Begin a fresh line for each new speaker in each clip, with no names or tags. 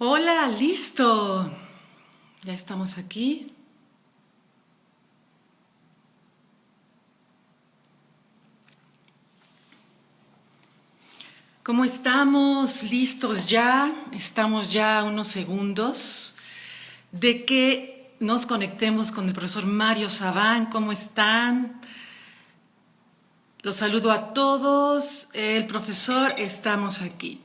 Hola, listo. Ya estamos aquí. ¿Cómo estamos? ¿Listos ya? Estamos ya a unos segundos de que nos conectemos con el profesor Mario Sabán. ¿Cómo están? Los saludo a todos. El profesor, estamos aquí.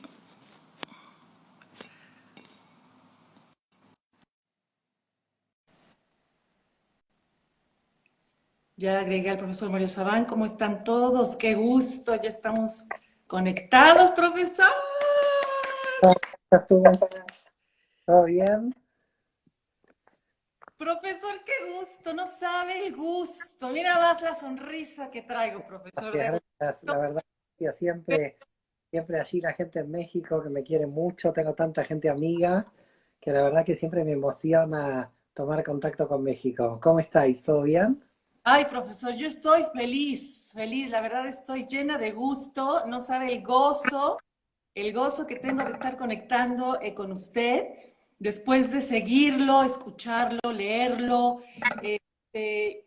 Ya agregué al profesor Mario Sabán. ¿Cómo están todos? Qué gusto. Ya estamos conectados, profesor.
¿Cómo estás tú? ¿Todo bien?
Profesor, qué gusto, no sabe el gusto. Mira más la sonrisa que traigo, profesor. De
Gracias, gracias. La verdad, que siempre allí la gente en México que me quiere mucho, tengo tanta gente amiga que la verdad que siempre me emociona tomar contacto con México. ¿Cómo estáis? ¿Todo bien?
Ay, profesor, yo estoy feliz, feliz. La verdad estoy llena de gusto. No sabe el gozo que tengo de estar conectando con usted después de seguirlo, escucharlo, leerlo.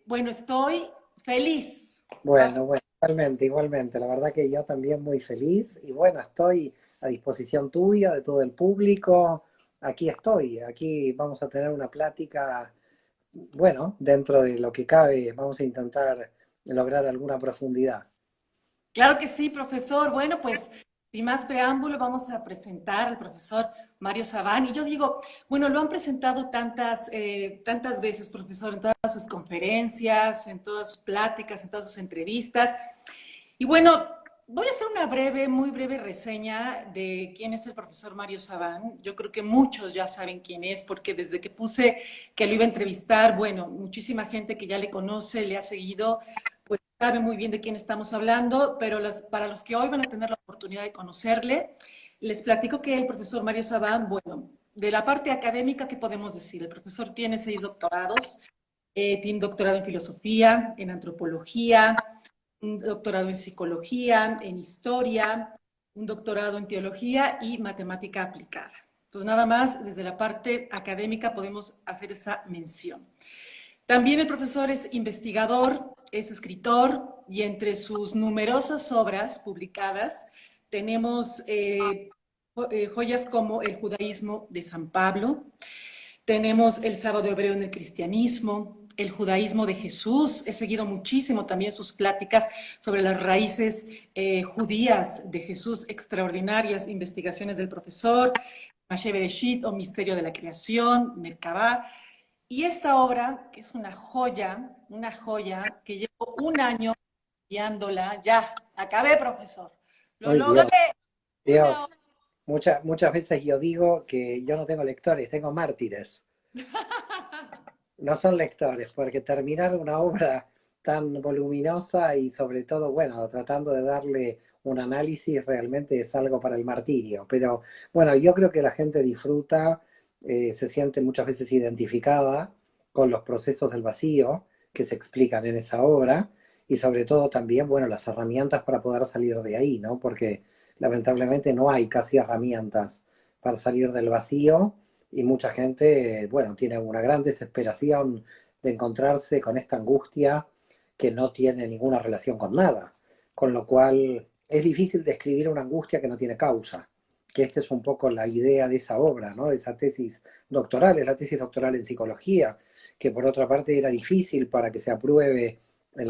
Bueno, estoy feliz.
Bueno, igualmente. La verdad que yo también muy feliz y bueno, estoy a disposición tuya, de todo el público. Aquí estoy, aquí vamos a tener una plática. Bueno, dentro de lo que cabe, vamos a intentar lograr alguna profundidad.
Claro que sí, profesor. Bueno, pues sin más preámbulo, vamos a presentar al profesor Mario Sabán. Y yo digo, bueno, lo han presentado tantas veces, profesor, en todas sus conferencias, en todas sus pláticas, en todas sus entrevistas. Y bueno, voy a hacer una muy breve reseña de quién es el profesor Mario Sabán. Yo creo que muchos ya saben quién es, porque desde que puse que lo iba a entrevistar, bueno, muchísima gente que ya le conoce, le ha seguido, pues sabe muy bien de quién estamos hablando, pero para los que hoy van a tener la oportunidad de conocerle, les platico que el profesor Mario Sabán, bueno, de la parte académica, ¿qué podemos decir? El profesor tiene 6 doctorados, tiene doctorado en filosofía, en antropología, un doctorado en psicología, en historia, un doctorado en teología y matemática aplicada. Entonces, nada más desde la parte académica podemos hacer esa mención. También el profesor es investigador, es escritor y entre sus numerosas obras publicadas tenemos joyas como El judaísmo de San Pablo, tenemos el sábado hebreo en el cristianismo, el judaísmo de Jesús. He seguido muchísimo también sus pláticas sobre las raíces judías de Jesús, extraordinarias investigaciones del profesor, Mashe Bereshit o Misterio de la Creación, Merkabah. Y esta obra, que es una joya, que llevo un año estudiándola, ya, acabé, profesor. Lo
Ay,
logré. Una
Dios. Muchas veces yo digo que yo no tengo lectores, tengo mártires. No son lectores, porque terminar una obra tan voluminosa y sobre todo, bueno, tratando de darle un análisis realmente es algo para el martirio. Pero bueno, yo creo que la gente disfruta, se siente muchas veces identificada con los procesos del vacío que se explican en esa obra y sobre todo también, bueno, las herramientas para poder salir de ahí, ¿no? Porque lamentablemente no hay casi herramientas para salir del vacío y mucha gente, bueno, tiene una gran desesperación de encontrarse con esta angustia que no tiene ninguna relación con nada, con lo cual es difícil describir una angustia que no tiene causa, que esta es un poco la idea de esa obra, ¿no? De esa tesis doctoral, es la tesis doctoral en psicología, que por otra parte era difícil para que se apruebe en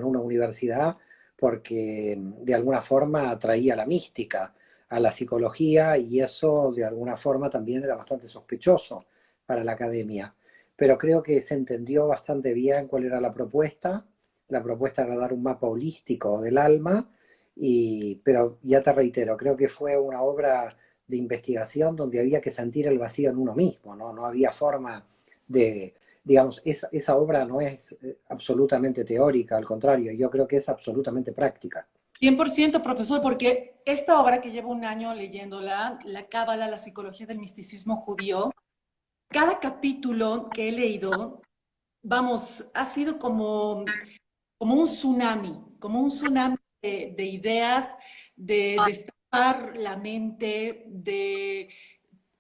una universidad porque de alguna forma atraía la mística a la psicología y eso de alguna forma también era bastante sospechoso para la academia. Pero creo que se entendió bastante bien cuál era la propuesta. La propuesta era dar un mapa holístico del alma, pero ya te reitero, creo que fue una obra de investigación donde había que sentir el vacío en uno mismo, ¿no? No había forma de, digamos, esa obra no es absolutamente teórica, al contrario, yo creo que es absolutamente práctica.
100%, profesor, porque esta obra que llevo un año leyéndola, la Cábala, la psicología del misticismo judío, cada capítulo que he leído, vamos, ha sido como como un tsunami de ideas, de destapar la mente, de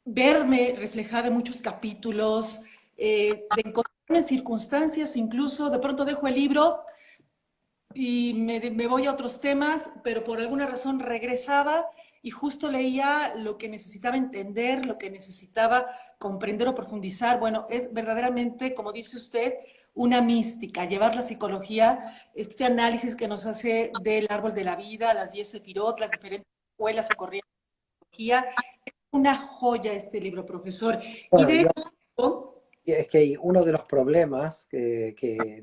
verme reflejada en muchos capítulos, de encontrarme en circunstancias, incluso de pronto dejo el libro y me voy a otros temas, pero por alguna razón regresaba y justo leía lo que necesitaba entender, lo que necesitaba comprender o profundizar. Bueno, es verdaderamente, como dice usted, una mística, llevar la psicología, este análisis que nos hace del árbol de la vida, las 10 sefirot, las diferentes escuelas o corrientes de psicología. Es una joya este libro, profesor. Y
Bueno,
de
yo
hecho,
es que uno de los problemas que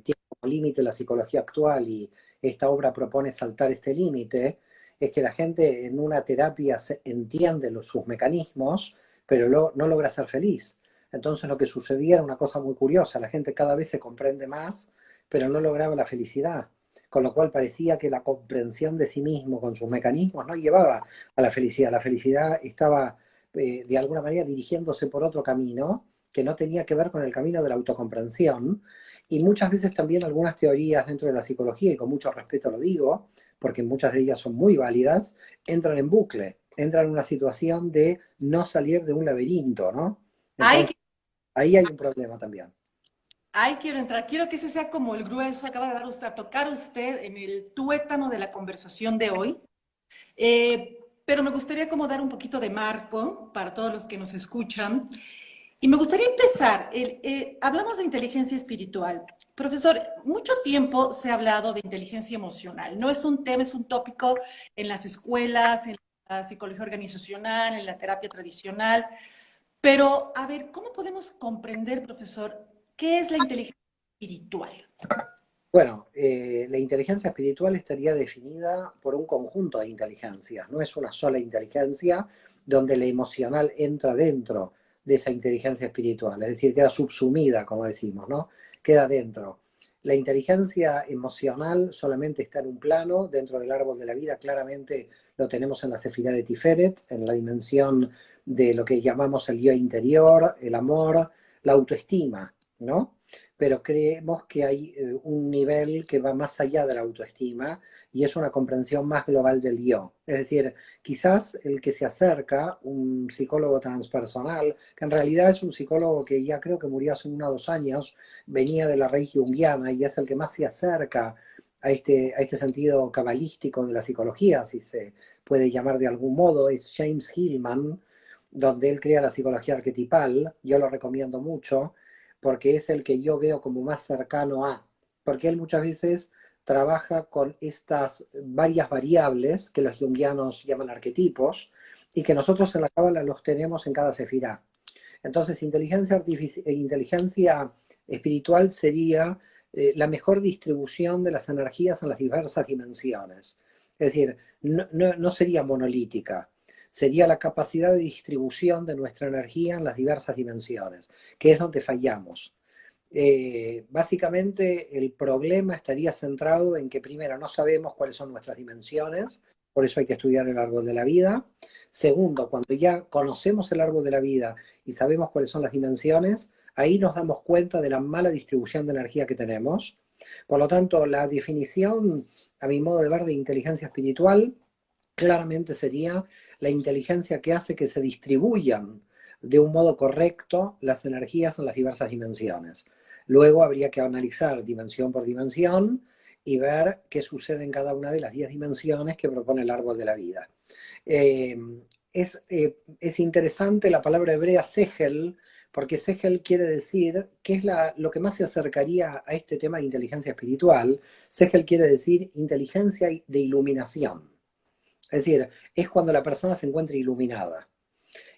tiene como límite la psicología actual, y esta obra propone saltar este límite, es que la gente en una terapia entiende sus mecanismos, pero no logra ser feliz. Entonces lo que sucedía era una cosa muy curiosa, la gente cada vez se comprende más, pero no lograba la felicidad, con lo cual parecía que la comprensión de sí mismo con sus mecanismos no llevaba a la felicidad estaba de alguna manera dirigiéndose por otro camino que no tenía que ver con el camino de la autocomprensión. Y muchas veces también algunas teorías dentro de la psicología, y con mucho respeto lo digo, porque muchas de ellas son muy válidas, entran en bucle, entran en una situación de no salir de un laberinto, ¿no?
hay
Entonces, ahí hay un problema también.
Ahí quiero entrar. Quiero que ese sea como el grueso, acaba de dar usted, a tocar usted en el tuétano de la conversación de hoy. Pero me gustaría como dar un poquito de marco para todos los que nos escuchan. Y me gustaría empezar. Hablamos de inteligencia espiritual. Profesor, mucho tiempo se ha hablado de inteligencia emocional. No es un tema, es un tópico en las escuelas, en la psicología organizacional, en la terapia tradicional. Pero, a ver, ¿cómo podemos comprender, profesor, qué es la inteligencia espiritual?
Bueno, la inteligencia espiritual estaría definida por un conjunto de inteligencias, no es una sola inteligencia donde la emocional entra dentro de esa inteligencia espiritual, es decir, queda subsumida, como decimos, ¿no? Queda dentro. La inteligencia emocional solamente está en un plano, dentro del árbol de la vida, claramente lo tenemos en la Sefirá de Tiferet, en la dimensión de lo que llamamos el yo interior, el amor, la autoestima, ¿no? Pero creemos que hay un nivel que va más allá de la autoestima y es una comprensión más global del yo. Es decir, quizás el que se acerca, un psicólogo transpersonal, que en realidad es un psicólogo que ya creo que murió hace 1 o 2 años, venía de la raíz junguiana y es el que más se acerca a este sentido cabalístico de la psicología, si se puede llamar de algún modo, es James Hillman, donde él crea la psicología arquetipal. Yo lo recomiendo mucho porque es el que yo veo como más cercano a, porque él muchas veces trabaja con estas varias variables que los junguianos llaman arquetipos y que nosotros en la cábala los tenemos en cada sefirá. Entonces, inteligencia espiritual sería la mejor distribución de las energías en las diversas dimensiones. Es decir, no sería monolítica, sería la capacidad de distribución de nuestra energía en las diversas dimensiones, que es donde fallamos. Básicamente el problema estaría centrado en que primero no sabemos cuáles son nuestras dimensiones, por eso hay que estudiar el árbol de la vida. Segundo, cuando ya conocemos el árbol de la vida y sabemos cuáles son las dimensiones, ahí nos damos cuenta de la mala distribución de energía que tenemos. Por lo tanto, la definición, a mi modo de ver, de inteligencia espiritual claramente sería la inteligencia que hace que se distribuyan de un modo correcto las energías en las diversas dimensiones. Luego habría que analizar dimensión por dimensión y ver qué sucede en cada una de las 10 dimensiones que propone el árbol de la vida. Eh, es interesante la palabra hebrea segel, porque segel quiere decir, que es lo que más se acercaría a este tema de inteligencia espiritual. Segel quiere decir inteligencia de iluminación. Es decir, es cuando la persona se encuentra iluminada.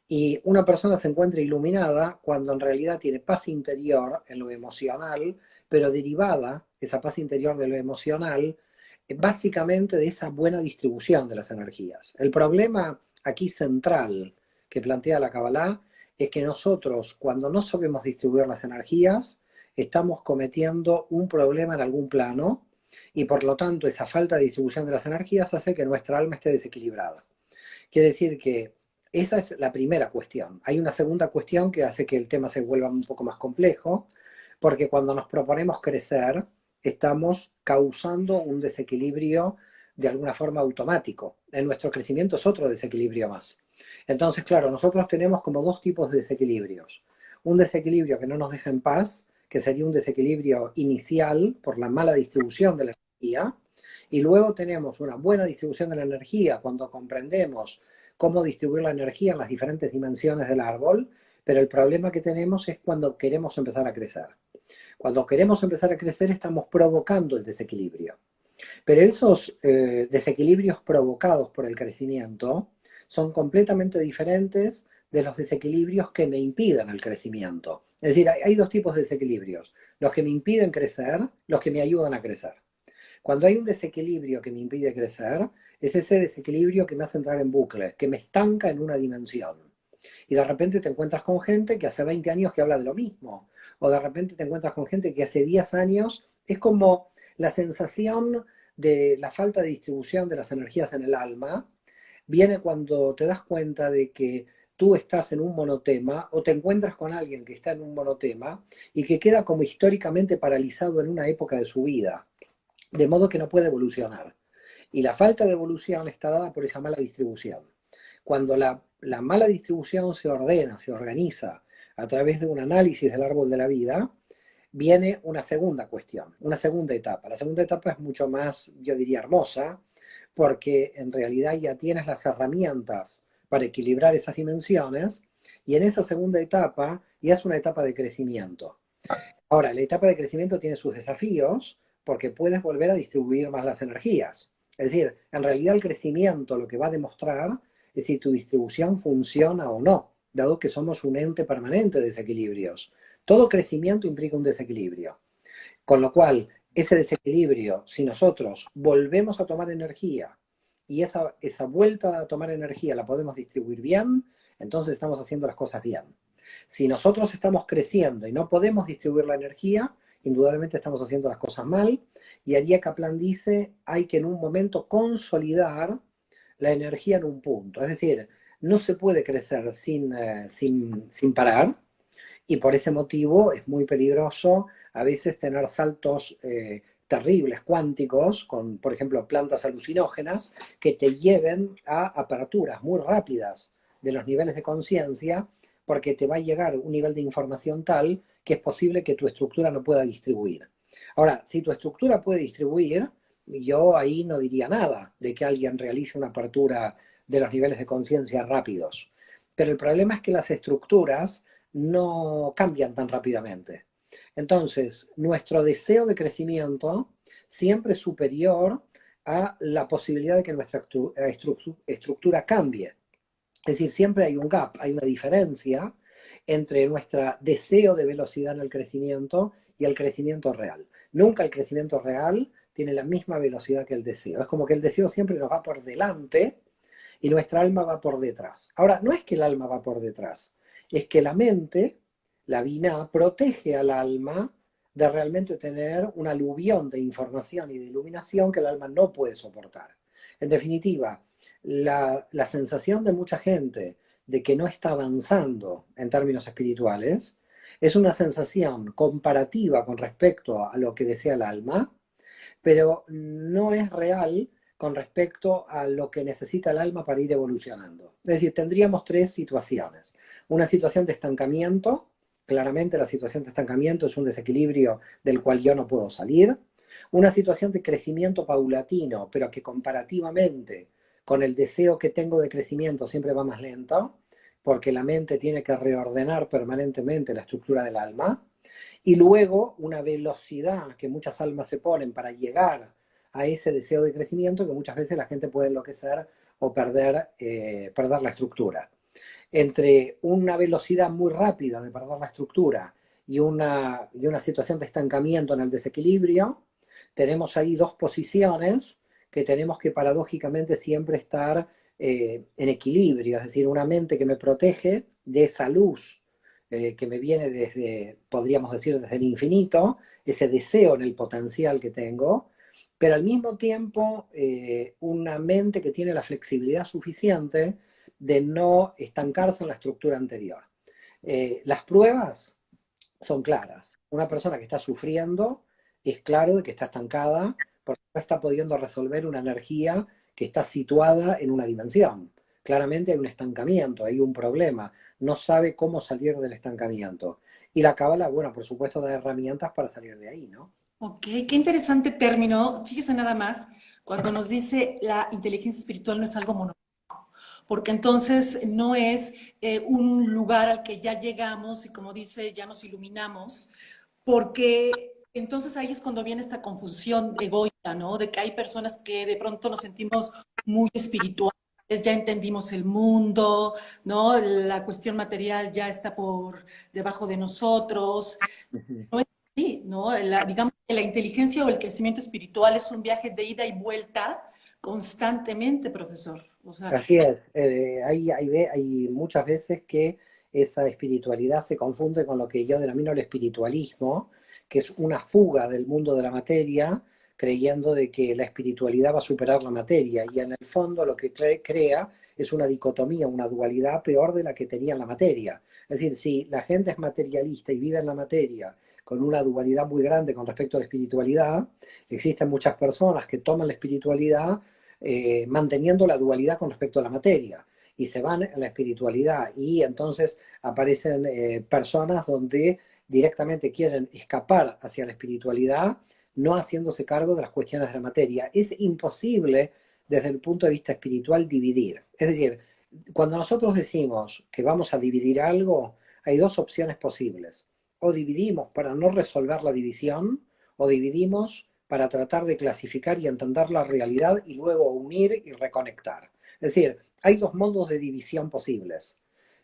Y una persona se encuentra iluminada cuando en realidad tiene paz interior en lo emocional, pero derivada, esa paz interior de lo emocional, básicamente de esa buena distribución de las energías. El problema aquí central que plantea la Kabbalah es que nosotros, cuando no sabemos distribuir las energías, estamos cometiendo un problema en algún plano y por lo tanto esa falta de distribución de las energías hace que nuestra alma esté desequilibrada. Quiere decir que esa es la primera cuestión. Hay una segunda cuestión que hace que el tema se vuelva un poco más complejo, porque cuando nos proponemos crecer, estamos causando un desequilibrio de alguna forma automático. En nuestro crecimiento es otro desequilibrio más. Entonces, claro, nosotros tenemos como dos tipos de desequilibrios. Un desequilibrio que no nos deja en paz, que sería un desequilibrio inicial por la mala distribución de la energía, y luego tenemos una buena distribución de la energía cuando comprendemos cómo distribuir la energía en las diferentes dimensiones del árbol, pero el problema que tenemos es cuando queremos empezar a crecer. Cuando queremos empezar a crecer estamos provocando el desequilibrio. Pero esos desequilibrios provocados por el crecimiento son completamente diferentes de los desequilibrios que me impiden el crecimiento. Es decir, hay dos tipos de desequilibrios, los que me impiden crecer, los que me ayudan a crecer. Cuando hay un desequilibrio que me impide crecer, es ese desequilibrio que me hace entrar en bucle, que me estanca en una dimensión. Y de repente te encuentras con gente que hace 20 años que habla de lo mismo, o de repente te encuentras con gente que hace 10 años, es como la sensación de la falta de distribución de las energías en el alma, viene cuando te das cuenta de que tú estás en un monotema o te encuentras con alguien que está en un monotema y que queda como históricamente paralizado en una época de su vida, de modo que no puede evolucionar. Y la falta de evolución está dada por esa mala distribución. Cuando la mala distribución se ordena, se organiza a través de un análisis del árbol de la vida, viene una segunda cuestión, una segunda etapa. La segunda etapa es mucho más, yo diría, hermosa, porque en realidad ya tienes las herramientas para equilibrar esas dimensiones, y en esa segunda etapa ya es una etapa de crecimiento. Ahora, la etapa de crecimiento tiene sus desafíos, porque puedes volver a distribuir más las energías. Es decir, en realidad el crecimiento lo que va a demostrar es si tu distribución funciona o no, dado que somos un ente permanente de desequilibrios. Todo crecimiento implica un desequilibrio. Con lo cual, ese desequilibrio, si nosotros volvemos a tomar energía y esa vuelta a tomar energía la podemos distribuir bien, entonces estamos haciendo las cosas bien. Si nosotros estamos creciendo y no podemos distribuir la energía, indudablemente estamos haciendo las cosas mal. Y Aria Kaplan dice, hay que en un momento consolidar la energía en un punto. Es decir, no se puede crecer sin parar, y por ese motivo es muy peligroso a veces tener saltos terribles, cuánticos, con, por ejemplo, plantas alucinógenas, que te lleven a aperturas muy rápidas de los niveles de conciencia, porque te va a llegar un nivel de información tal que es posible que tu estructura no pueda distribuir. Ahora, si tu estructura puede distribuir, yo ahí no diría nada de que alguien realice una apertura de los niveles de conciencia rápidos. Pero el problema es que las estructuras no cambian tan rápidamente. Entonces, nuestro deseo de crecimiento siempre es superior a la posibilidad de que nuestra estructura cambie. Es decir, siempre hay un gap, hay una diferencia entre nuestro deseo de velocidad en el crecimiento y el crecimiento real. Nunca el crecimiento real tiene la misma velocidad que el deseo. Es como que el deseo siempre nos va por delante y nuestra alma va por detrás. Ahora, no es que el alma va por detrás, es que la mente, la Binah, protege al alma de realmente tener un aluvión de información y de iluminación que el alma no puede soportar. En definitiva, la sensación de mucha gente de que no está avanzando en términos espirituales es una sensación comparativa con respecto a lo que desea el alma, pero no es real con respecto a lo que necesita el alma para ir evolucionando. Es decir, tendríamos tres situaciones. Una situación de estancamiento, claramente la situación de estancamiento es un desequilibrio del cual yo no puedo salir. Una situación de crecimiento paulatino, pero que comparativamente con el deseo que tengo de crecimiento siempre va más lento, porque la mente tiene que reordenar permanentemente la estructura del alma. Y luego una velocidad que muchas almas se ponen para llegar a ese deseo de crecimiento, que muchas veces la gente puede enloquecer o perder la estructura. Entre una velocidad muy rápida de perder la estructura y una situación de estancamiento en el desequilibrio, tenemos ahí dos posiciones que tenemos que paradójicamente siempre estar en equilibrio, es decir, una mente que me protege de esa luz que me viene desde, podríamos decir, desde el infinito, ese deseo en el potencial que tengo, pero al mismo tiempo una mente que tiene la flexibilidad suficiente de no estancarse en la estructura anterior. Las pruebas son claras. Una persona que está sufriendo es claro de que está estancada porque no está pudiendo resolver una energía que está situada en una dimensión. Claramente hay un estancamiento, hay un problema, no sabe cómo salir del estancamiento. Y la cábala, bueno, por supuesto, da herramientas para salir de ahí, ¿no?
Ok, qué interesante término. Fíjese nada más, cuando nos dice la inteligencia espiritual no es algo monolítico, porque entonces no es un lugar al que ya llegamos y como dice, ya nos iluminamos, porque entonces ahí es cuando viene esta confusión egoica, ¿no? De que hay personas que de pronto nos sentimos muy espirituales, ya entendimos el mundo, ¿no? La cuestión material ya está por debajo de nosotros.
Ujú.
No es así, ¿no? Digamos que la inteligencia o el crecimiento espiritual es un viaje de ida y vuelta constantemente, profesor. O sea,
Así es, hay muchas veces que esa espiritualidad se confunde con lo que yo denomino el espiritualismo, que es una fuga del mundo de la materia, creyendo de que la espiritualidad va a superar la materia, y en el fondo lo que crea es una dicotomía, una dualidad peor de la que tenía la materia. Es decir, si la gente es materialista y vive en la materia con una dualidad muy grande con respecto a la espiritualidad, existen muchas personas que toman la espiritualidad manteniendo la dualidad con respecto a la materia y se van en la espiritualidad y entonces aparecen personas donde directamente quieren escapar hacia la espiritualidad no haciéndose cargo de las cuestiones de la materia. Es imposible desde el punto de vista espiritual dividir. Es decir, cuando nosotros decimos que vamos a dividir algo, hay dos opciones posibles. O dividimos para no resolver la división, o dividimos para tratar de clasificar y entender la realidad y luego unir y reconectar. Es decir, hay dos modos de división posibles.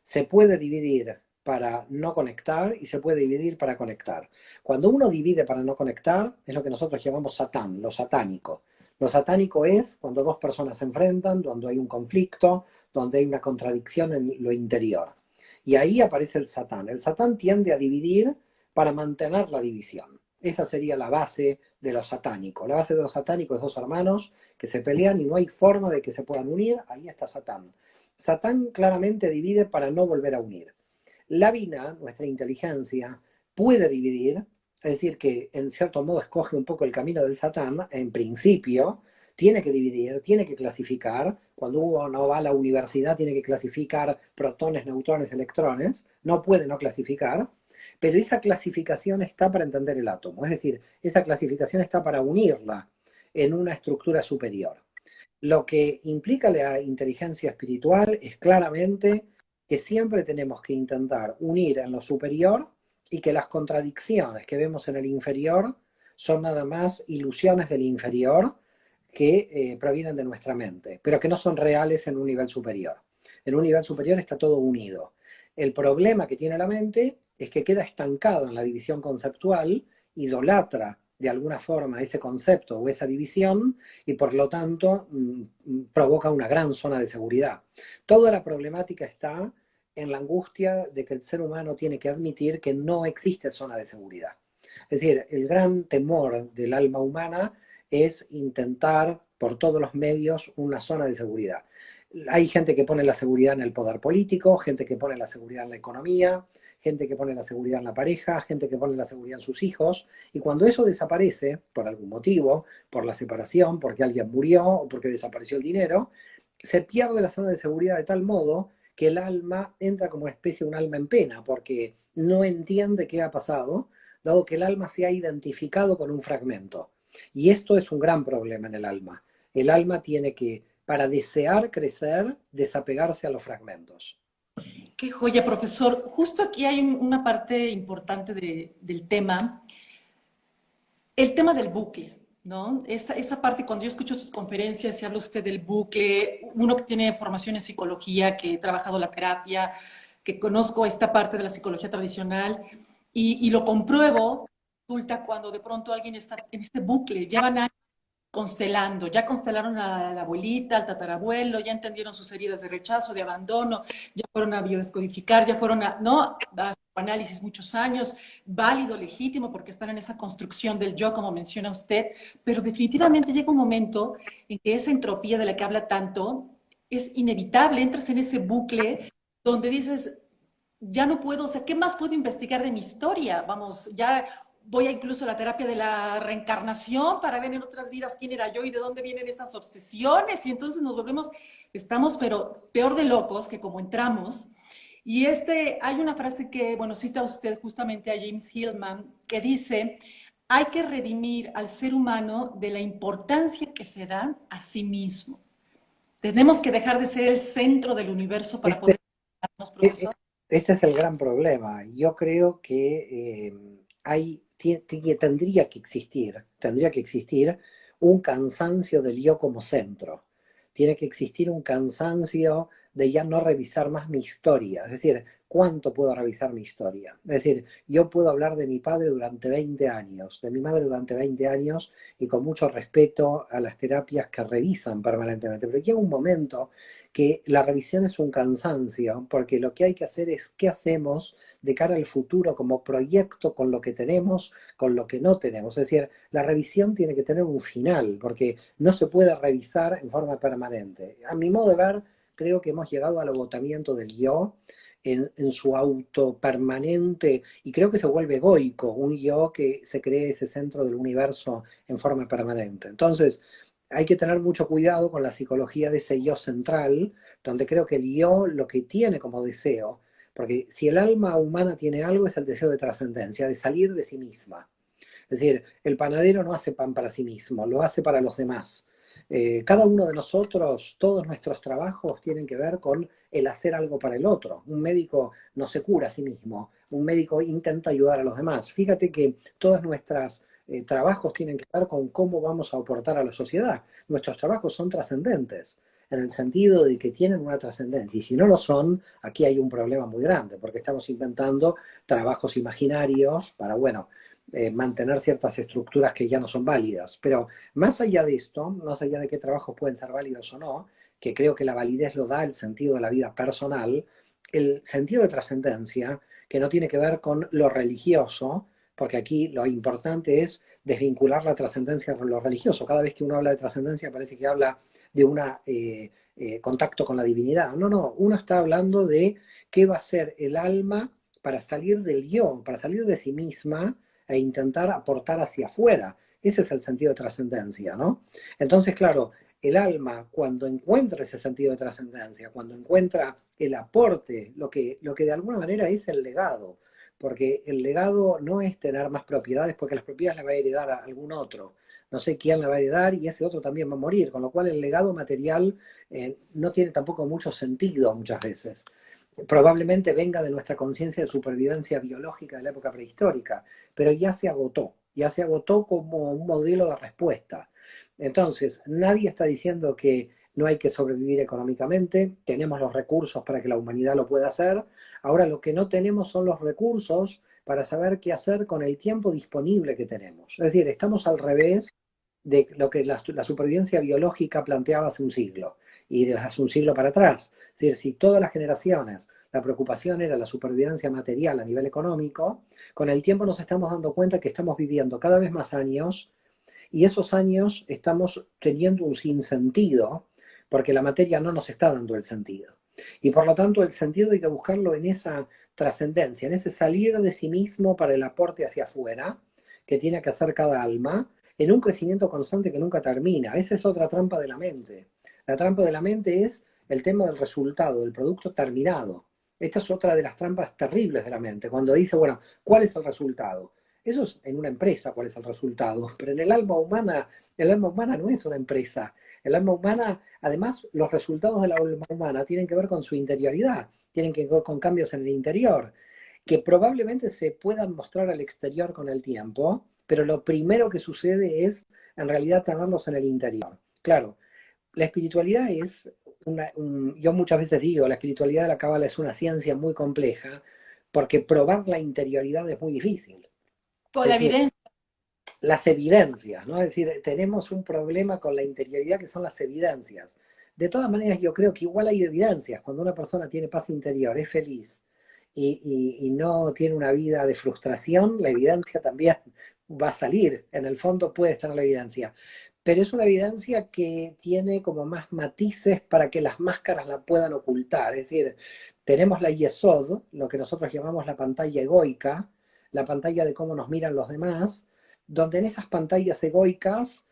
Se puede dividir para no conectar y se puede dividir para conectar. Cuando uno divide para no conectar, es lo que nosotros llamamos satán, lo satánico. Lo satánico es cuando dos personas se enfrentan, cuando hay un conflicto, donde hay una contradicción en lo interior. Y ahí aparece el satán. El satán tiende a dividir para mantener la división. Esa sería la base de lo satánico. La base de lo satánico es dos hermanos que se pelean y no hay forma de que se puedan unir. Ahí está Satán. Satán claramente divide para no volver a unir. La Vina, nuestra inteligencia, puede dividir, es decir, que en cierto modo escoge un poco el camino del Satán, en principio, tiene que dividir, tiene que clasificar. Cuando uno va a la universidad tiene que clasificar protones, neutrones, electrones. No puede no clasificar, pero esa clasificación está para entender el átomo. Es decir, esa clasificación está para unirla en una estructura superior. Lo que implica la inteligencia espiritual es claramente que siempre tenemos que intentar unir en lo superior y que las contradicciones que vemos en el inferior son nada más ilusiones del inferior que provienen de nuestra mente, pero que no son reales en un nivel superior. En un nivel superior está todo unido. El problema que tiene la mente es que queda estancado en la división conceptual, idolatra de alguna forma ese concepto o esa división y por lo tanto provoca una gran zona de seguridad. Toda la problemática está en la angustia de que el ser humano tiene que admitir que no existe zona de seguridad. Es decir, el gran temor del alma humana es intentar por todos los medios una zona de seguridad. Hay gente que pone la seguridad en el poder político, gente que pone la seguridad en la economía, gente que pone la seguridad en la pareja, gente que pone la seguridad en sus hijos, y cuando eso desaparece, por algún motivo, por la separación, porque alguien murió o porque desapareció el dinero, se pierde la zona de seguridad de tal modo que el alma entra como una especie de un alma en pena, porque no entiende qué ha pasado, dado que el alma se ha identificado con un fragmento. Y esto es un gran problema en el alma. El alma tiene que, para desear crecer, desapegarse a los fragmentos.
qué joya, profesor. Justo aquí hay una parte importante del tema, el tema del bucle, ¿no? Esa parte, cuando yo escucho sus conferencias y habla usted del bucle, uno que tiene formación en psicología, que he trabajado la terapia, que conozco esta parte de la psicología tradicional y lo compruebo, resulta cuando de pronto alguien está en este bucle, llevan años constelando, ya constelaron a la abuelita, al tatarabuelo, ya entendieron sus heridas de rechazo, de abandono, ya fueron a biodescodificar, ya fueron a, ¿no? A análisis muchos años, válido, legítimo, porque están en esa construcción del yo, como menciona usted, pero definitivamente llega un momento en que esa entropía de la que habla tanto es inevitable, entras en ese bucle donde dices, ya no puedo, o sea, ¿qué más puedo investigar de mi historia? Vamos, ya voy a incluso a la terapia de la reencarnación para ver en otras vidas quién era yo y de dónde vienen estas obsesiones. Y entonces nos volvemos, estamos pero peor de locos que como entramos. Y hay una frase que, bueno, cita usted justamente a James Hillman, que dice, hay que redimir al ser humano de la importancia que se da a sí mismo. Tenemos que dejar de ser el centro del universo para
Este,
poder darnos,
e- e-
profesor.
este es el gran problema. Yo creo que tendría que existir un cansancio del yo como centro. Tiene que existir un cansancio de ya no revisar más mi historia. Es decir, ¿cuánto puedo revisar mi historia? Es decir, yo puedo hablar de mi padre durante 20 años, de mi madre durante 20 años y con mucho respeto a las terapias que revisan permanentemente. Pero llega un momento que la revisión es un cansancio, porque lo que hay que hacer es qué hacemos de cara al futuro como proyecto con lo que tenemos, con lo que no tenemos. Es decir, la revisión tiene que tener un final, porque no se puede revisar en forma permanente. A mi modo de ver, creo que hemos llegado al agotamiento del yo en su auto permanente y creo que se vuelve egoico, un yo que se cree ese centro del universo en forma permanente. Entonces, hay que tener mucho cuidado con la psicología de ese yo central, donde creo que el yo lo que tiene como deseo, porque si el alma humana tiene algo es el deseo de trascendencia, de salir de sí misma. Es decir, el panadero no hace pan para sí mismo, lo hace para los demás. Cada uno de nosotros, todos nuestros trabajos tienen que ver con el hacer algo para el otro. Un médico no se cura a sí mismo, un médico intenta ayudar a los demás. Fíjate que todas nuestras trabajos tienen que ver con cómo vamos a aportar a la sociedad. Nuestros trabajos son trascendentes, en el sentido de que tienen una trascendencia. Y si no lo son, aquí hay un problema muy grande, porque estamos inventando trabajos imaginarios para, bueno, mantener ciertas estructuras que ya no son válidas. Pero más allá de esto, más allá de qué trabajos pueden ser válidos o no, que creo que la validez lo da el sentido de la vida personal, el sentido de trascendencia, que no tiene que ver con lo religioso, porque aquí lo importante es desvincular la trascendencia con lo religioso. Cada vez que uno habla de trascendencia parece que habla de un contacto con la divinidad. No, no, uno está hablando de qué va a ser el alma para salir del yo, para salir de sí misma e intentar aportar hacia afuera. Ese es el sentido de trascendencia, ¿no? Entonces, claro, el alma cuando encuentra ese sentido de trascendencia, cuando encuentra el aporte, lo que de alguna manera es el legado, porque el legado no es tener más propiedades, porque las propiedades las va a heredar a algún otro. No sé quién la va a heredar y ese otro también va a morir, con lo cual el legado material no tiene tampoco mucho sentido muchas veces. Probablemente venga de nuestra conciencia de supervivencia biológica de la época prehistórica, pero ya se agotó como un modelo de respuesta. Entonces, nadie está diciendo que no hay que sobrevivir económicamente, tenemos los recursos para que la humanidad lo pueda hacer, ahora lo que no tenemos son los recursos para saber qué hacer con el tiempo disponible que tenemos. Es decir, estamos al revés de lo que la supervivencia biológica planteaba hace un siglo y desde hace un siglo para atrás. Es decir, si todas las generaciones la preocupación era la supervivencia material a nivel económico, con el tiempo nos estamos dando cuenta que estamos viviendo cada vez más años y esos años estamos teniendo un sinsentido porque la materia no nos está dando el sentido. Y por lo tanto el sentido hay que buscarlo en esa trascendencia, en ese salir de sí mismo para el aporte hacia afuera que tiene que hacer cada alma, en un crecimiento constante que nunca termina. Esa es otra trampa de la mente. La trampa de la mente es el tema del resultado, del producto terminado. Esta es otra de las trampas terribles de la mente, cuando dice, bueno, ¿cuál es el resultado? Eso es en una empresa cuál es el resultado, pero en el alma humana no es una empresa. El alma humana, además, los resultados de la alma humana tienen que ver con su interioridad, tienen que ver con cambios en el interior, que probablemente se puedan mostrar al exterior con el tiempo, pero lo primero que sucede es, en realidad, tenerlos en el interior. Claro, la espiritualidad es, yo muchas veces digo, la espiritualidad de la Cábala es una ciencia muy compleja, porque probar la interioridad es muy difícil.
Con
Es
la
decir,
evidencia.
las evidencias, ¿no? Es decir, tenemos un problema con la interioridad que son las evidencias. De todas maneras, yo creo que igual hay evidencias. Cuando una persona tiene paz interior, es feliz y no tiene una vida de frustración, la evidencia también va a salir. En el fondo puede estar la evidencia. Pero es una evidencia que tiene como más matices para que las máscaras la puedan ocultar. Es decir, tenemos la yesod, lo que nosotros llamamos la pantalla egoica, la pantalla de cómo nos miran los demás, donde en esas pantallas egoicas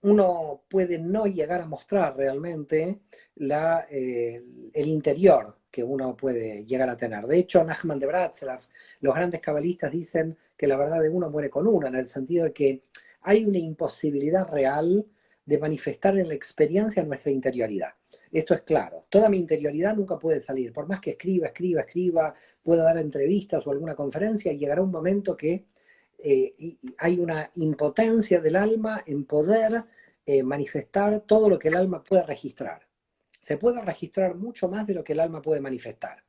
uno puede no llegar a mostrar realmente el interior que uno puede llegar a tener. De hecho, Nachman de Bratslav, los grandes cabalistas dicen que la verdad de uno muere con uno, en el sentido de que hay una imposibilidad real de manifestar en la experiencia nuestra interioridad. Esto es claro. Toda mi interioridad nunca puede salir. Por más que escriba, pueda dar entrevistas o alguna conferencia, y llegará un momento que hay una impotencia del alma en poder manifestar todo lo que el alma puede registrar. Se puede registrar mucho más de lo que el alma puede manifestar.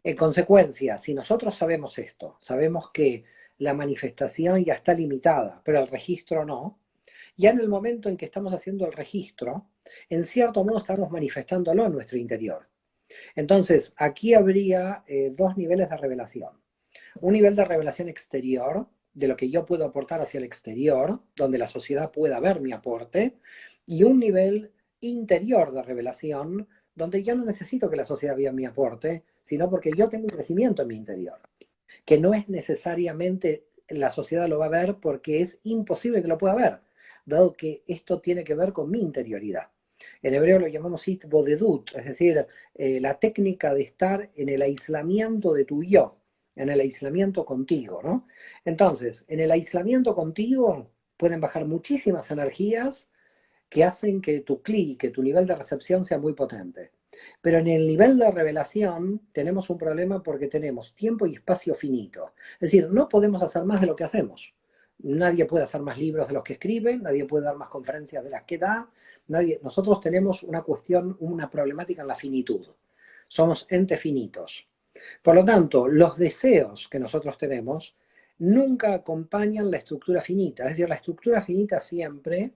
En consecuencia, si nosotros sabemos esto, sabemos que la manifestación ya está limitada, pero el registro no, ya en el momento en que estamos haciendo el registro, en cierto modo estamos manifestándolo en nuestro interior. Entonces, aquí habría dos niveles de revelación. Un nivel de revelación exterior, de lo que yo puedo aportar hacia el exterior, donde la sociedad pueda ver mi aporte, y un nivel interior de revelación, donde yo no necesito que la sociedad vea mi aporte, sino porque yo tengo un crecimiento en mi interior, que no es necesariamente la sociedad lo va a ver porque es imposible que lo pueda ver, dado que esto tiene que ver con mi interioridad. En hebreo lo llamamos itbodedut, es decir, la técnica de estar en el aislamiento de tu yo, en el aislamiento contigo, ¿no? Entonces, en el aislamiento contigo pueden bajar muchísimas energías que hacen que tu clic, que tu nivel de recepción sea muy potente. Pero en el nivel de revelación tenemos un problema porque tenemos tiempo y espacio finito. Es decir, no podemos hacer más de lo que hacemos. Nadie puede hacer más libros de los que escribe, nadie puede dar más conferencias de las que da. Nosotros tenemos una cuestión, una problemática en la finitud. Somos entes finitos. Por lo tanto, los deseos que nosotros tenemos nunca acompañan la estructura finita. Es decir, la estructura finita siempre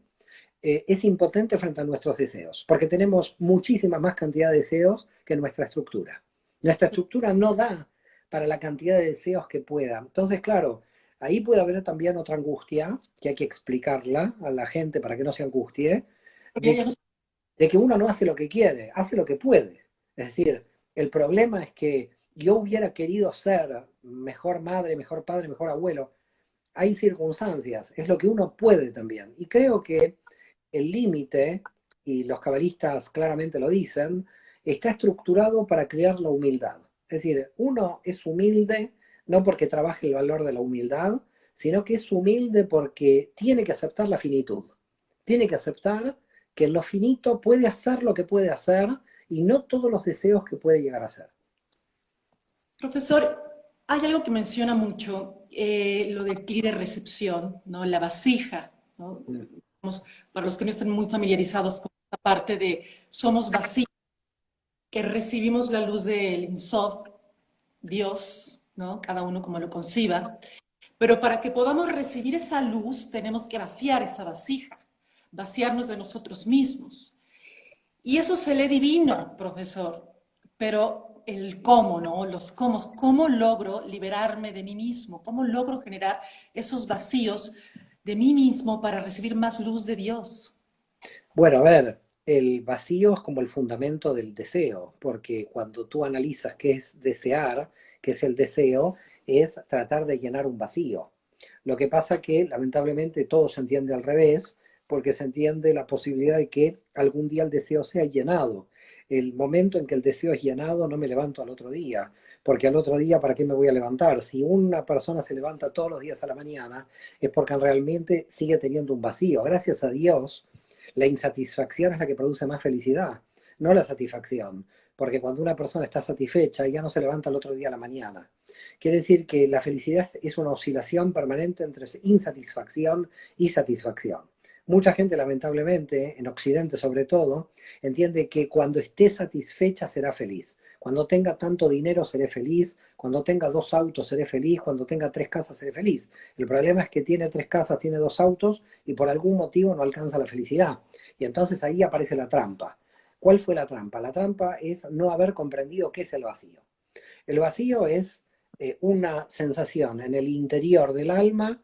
es impotente frente a nuestros deseos, porque tenemos muchísima más cantidad de deseos que nuestra estructura. Nuestra estructura no da para la cantidad de deseos que pueda. Entonces, claro, ahí puede haber también otra angustia, que hay que explicarla a la gente para que no se angustie, de que, de que uno no hace lo que quiere, hace lo que puede. Es decir, el problema es que yo hubiera querido ser mejor madre, mejor padre, mejor abuelo. Hay circunstancias, es lo que uno puede también. Y creo que el límite, y los cabalistas claramente lo dicen, está estructurado para crear la humildad. Es decir, uno es humilde no porque trabaje el valor de la humildad, sino que es humilde porque tiene que aceptar la finitud. Tiene que aceptar que en lo finito puede hacer lo que puede hacer y no todos los deseos que puede llegar a hacer.
Profesor, hay algo que menciona mucho, lo del clic de recepción, ¿no? La vasija, ¿no? Para los que no estén muy familiarizados con esta parte de somos vacíos, que recibimos la luz del Insof, Dios, ¿no? Cada uno como lo conciba, pero para que podamos recibir esa luz tenemos que vaciar esa vasija, vaciarnos de nosotros mismos. Y eso se lee divino, profesor, pero el cómo, ¿no? Los cómo logro liberarme de mí mismo, cómo logro generar esos vacíos de mí mismo para recibir más luz de Dios.
Bueno, a ver, el vacío es como el fundamento del deseo, porque cuando tú analizas qué es desear, qué es el deseo, es tratar de llenar un vacío. Lo que pasa que lamentablemente todo se entiende al revés, porque se entiende la posibilidad de que algún día el deseo sea llenado. El momento en que el deseo es llenado, no me levanto al otro día, porque al otro día, ¿para qué me voy a levantar? Si una persona se levanta todos los días a la mañana, es porque realmente sigue teniendo un vacío. Gracias a Dios, la insatisfacción es la que produce más felicidad, no la satisfacción, porque cuando una persona está satisfecha ya no se levanta el otro día a la mañana. Quiere decir que la felicidad es una oscilación permanente entre insatisfacción y satisfacción. Mucha gente, lamentablemente, en Occidente sobre todo, entiende que cuando esté satisfecha será feliz. Cuando tenga tanto dinero seré feliz, cuando tenga 2 autos seré feliz, cuando tenga 3 casas seré feliz. El problema es que tiene 3 casas, tiene 2 autos y por algún motivo no alcanza la felicidad. Y entonces ahí aparece la trampa. ¿Cuál fue la trampa? La trampa es no haber comprendido qué es el vacío. El vacío es una sensación en el interior del alma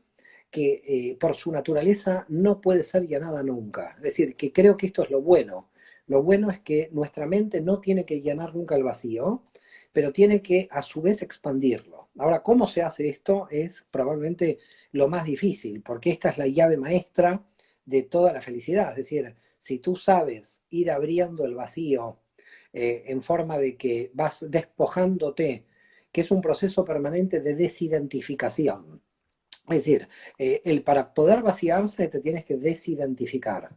que por su naturaleza no puede ser llenada nunca. Es decir, que creo que esto es lo bueno. Lo bueno es que nuestra mente no tiene que llenar nunca el vacío, pero tiene que a su vez expandirlo. Ahora, ¿cómo se hace esto? Es probablemente lo más difícil, porque esta es la llave maestra de toda la felicidad. Es decir, si tú sabes ir abriendo el vacío en forma de que vas despojándote, que es un proceso permanente de desidentificación. Es decir, para poder vaciarse te tienes que desidentificar,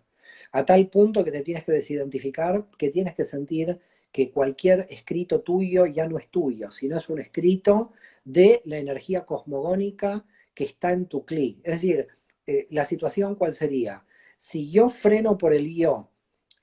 a tal punto que te tienes que desidentificar, que tienes que sentir que cualquier escrito tuyo ya no es tuyo, sino es un escrito de la energía cosmogónica que está en tu clic. Es decir, la situación cuál sería, si yo freno por el yo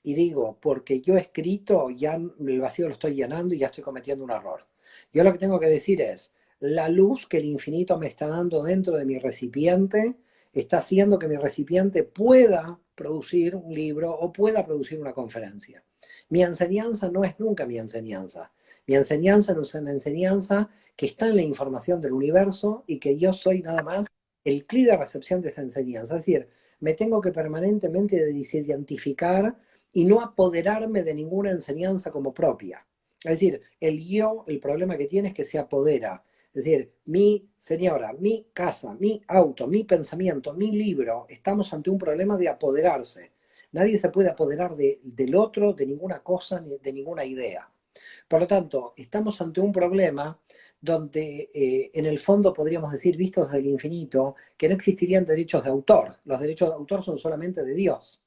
y digo, porque yo he escrito, ya el vacío lo estoy llenando y ya estoy cometiendo un error. Yo lo que tengo que decir es, la luz que el infinito me está dando dentro de mi recipiente está haciendo que mi recipiente pueda producir un libro o pueda producir una conferencia. Mi enseñanza no es nunca mi enseñanza. Mi enseñanza no es una enseñanza que está en la información del universo y que yo soy nada más el clic de recepción de esa enseñanza. Es decir, me tengo que permanentemente desidentificar y no apoderarme de ninguna enseñanza como propia. Es decir, el yo, el problema que tiene es que se apodera. Es decir, mi señora, mi casa, mi auto, mi pensamiento, mi libro, estamos ante un problema de apoderarse. Nadie se puede apoderar del otro, de ninguna cosa, ni de ninguna idea. Por lo tanto, estamos ante un problema donde en el fondo podríamos decir, vistos desde el infinito, que no existirían derechos de autor. Los derechos de autor son solamente de Dios.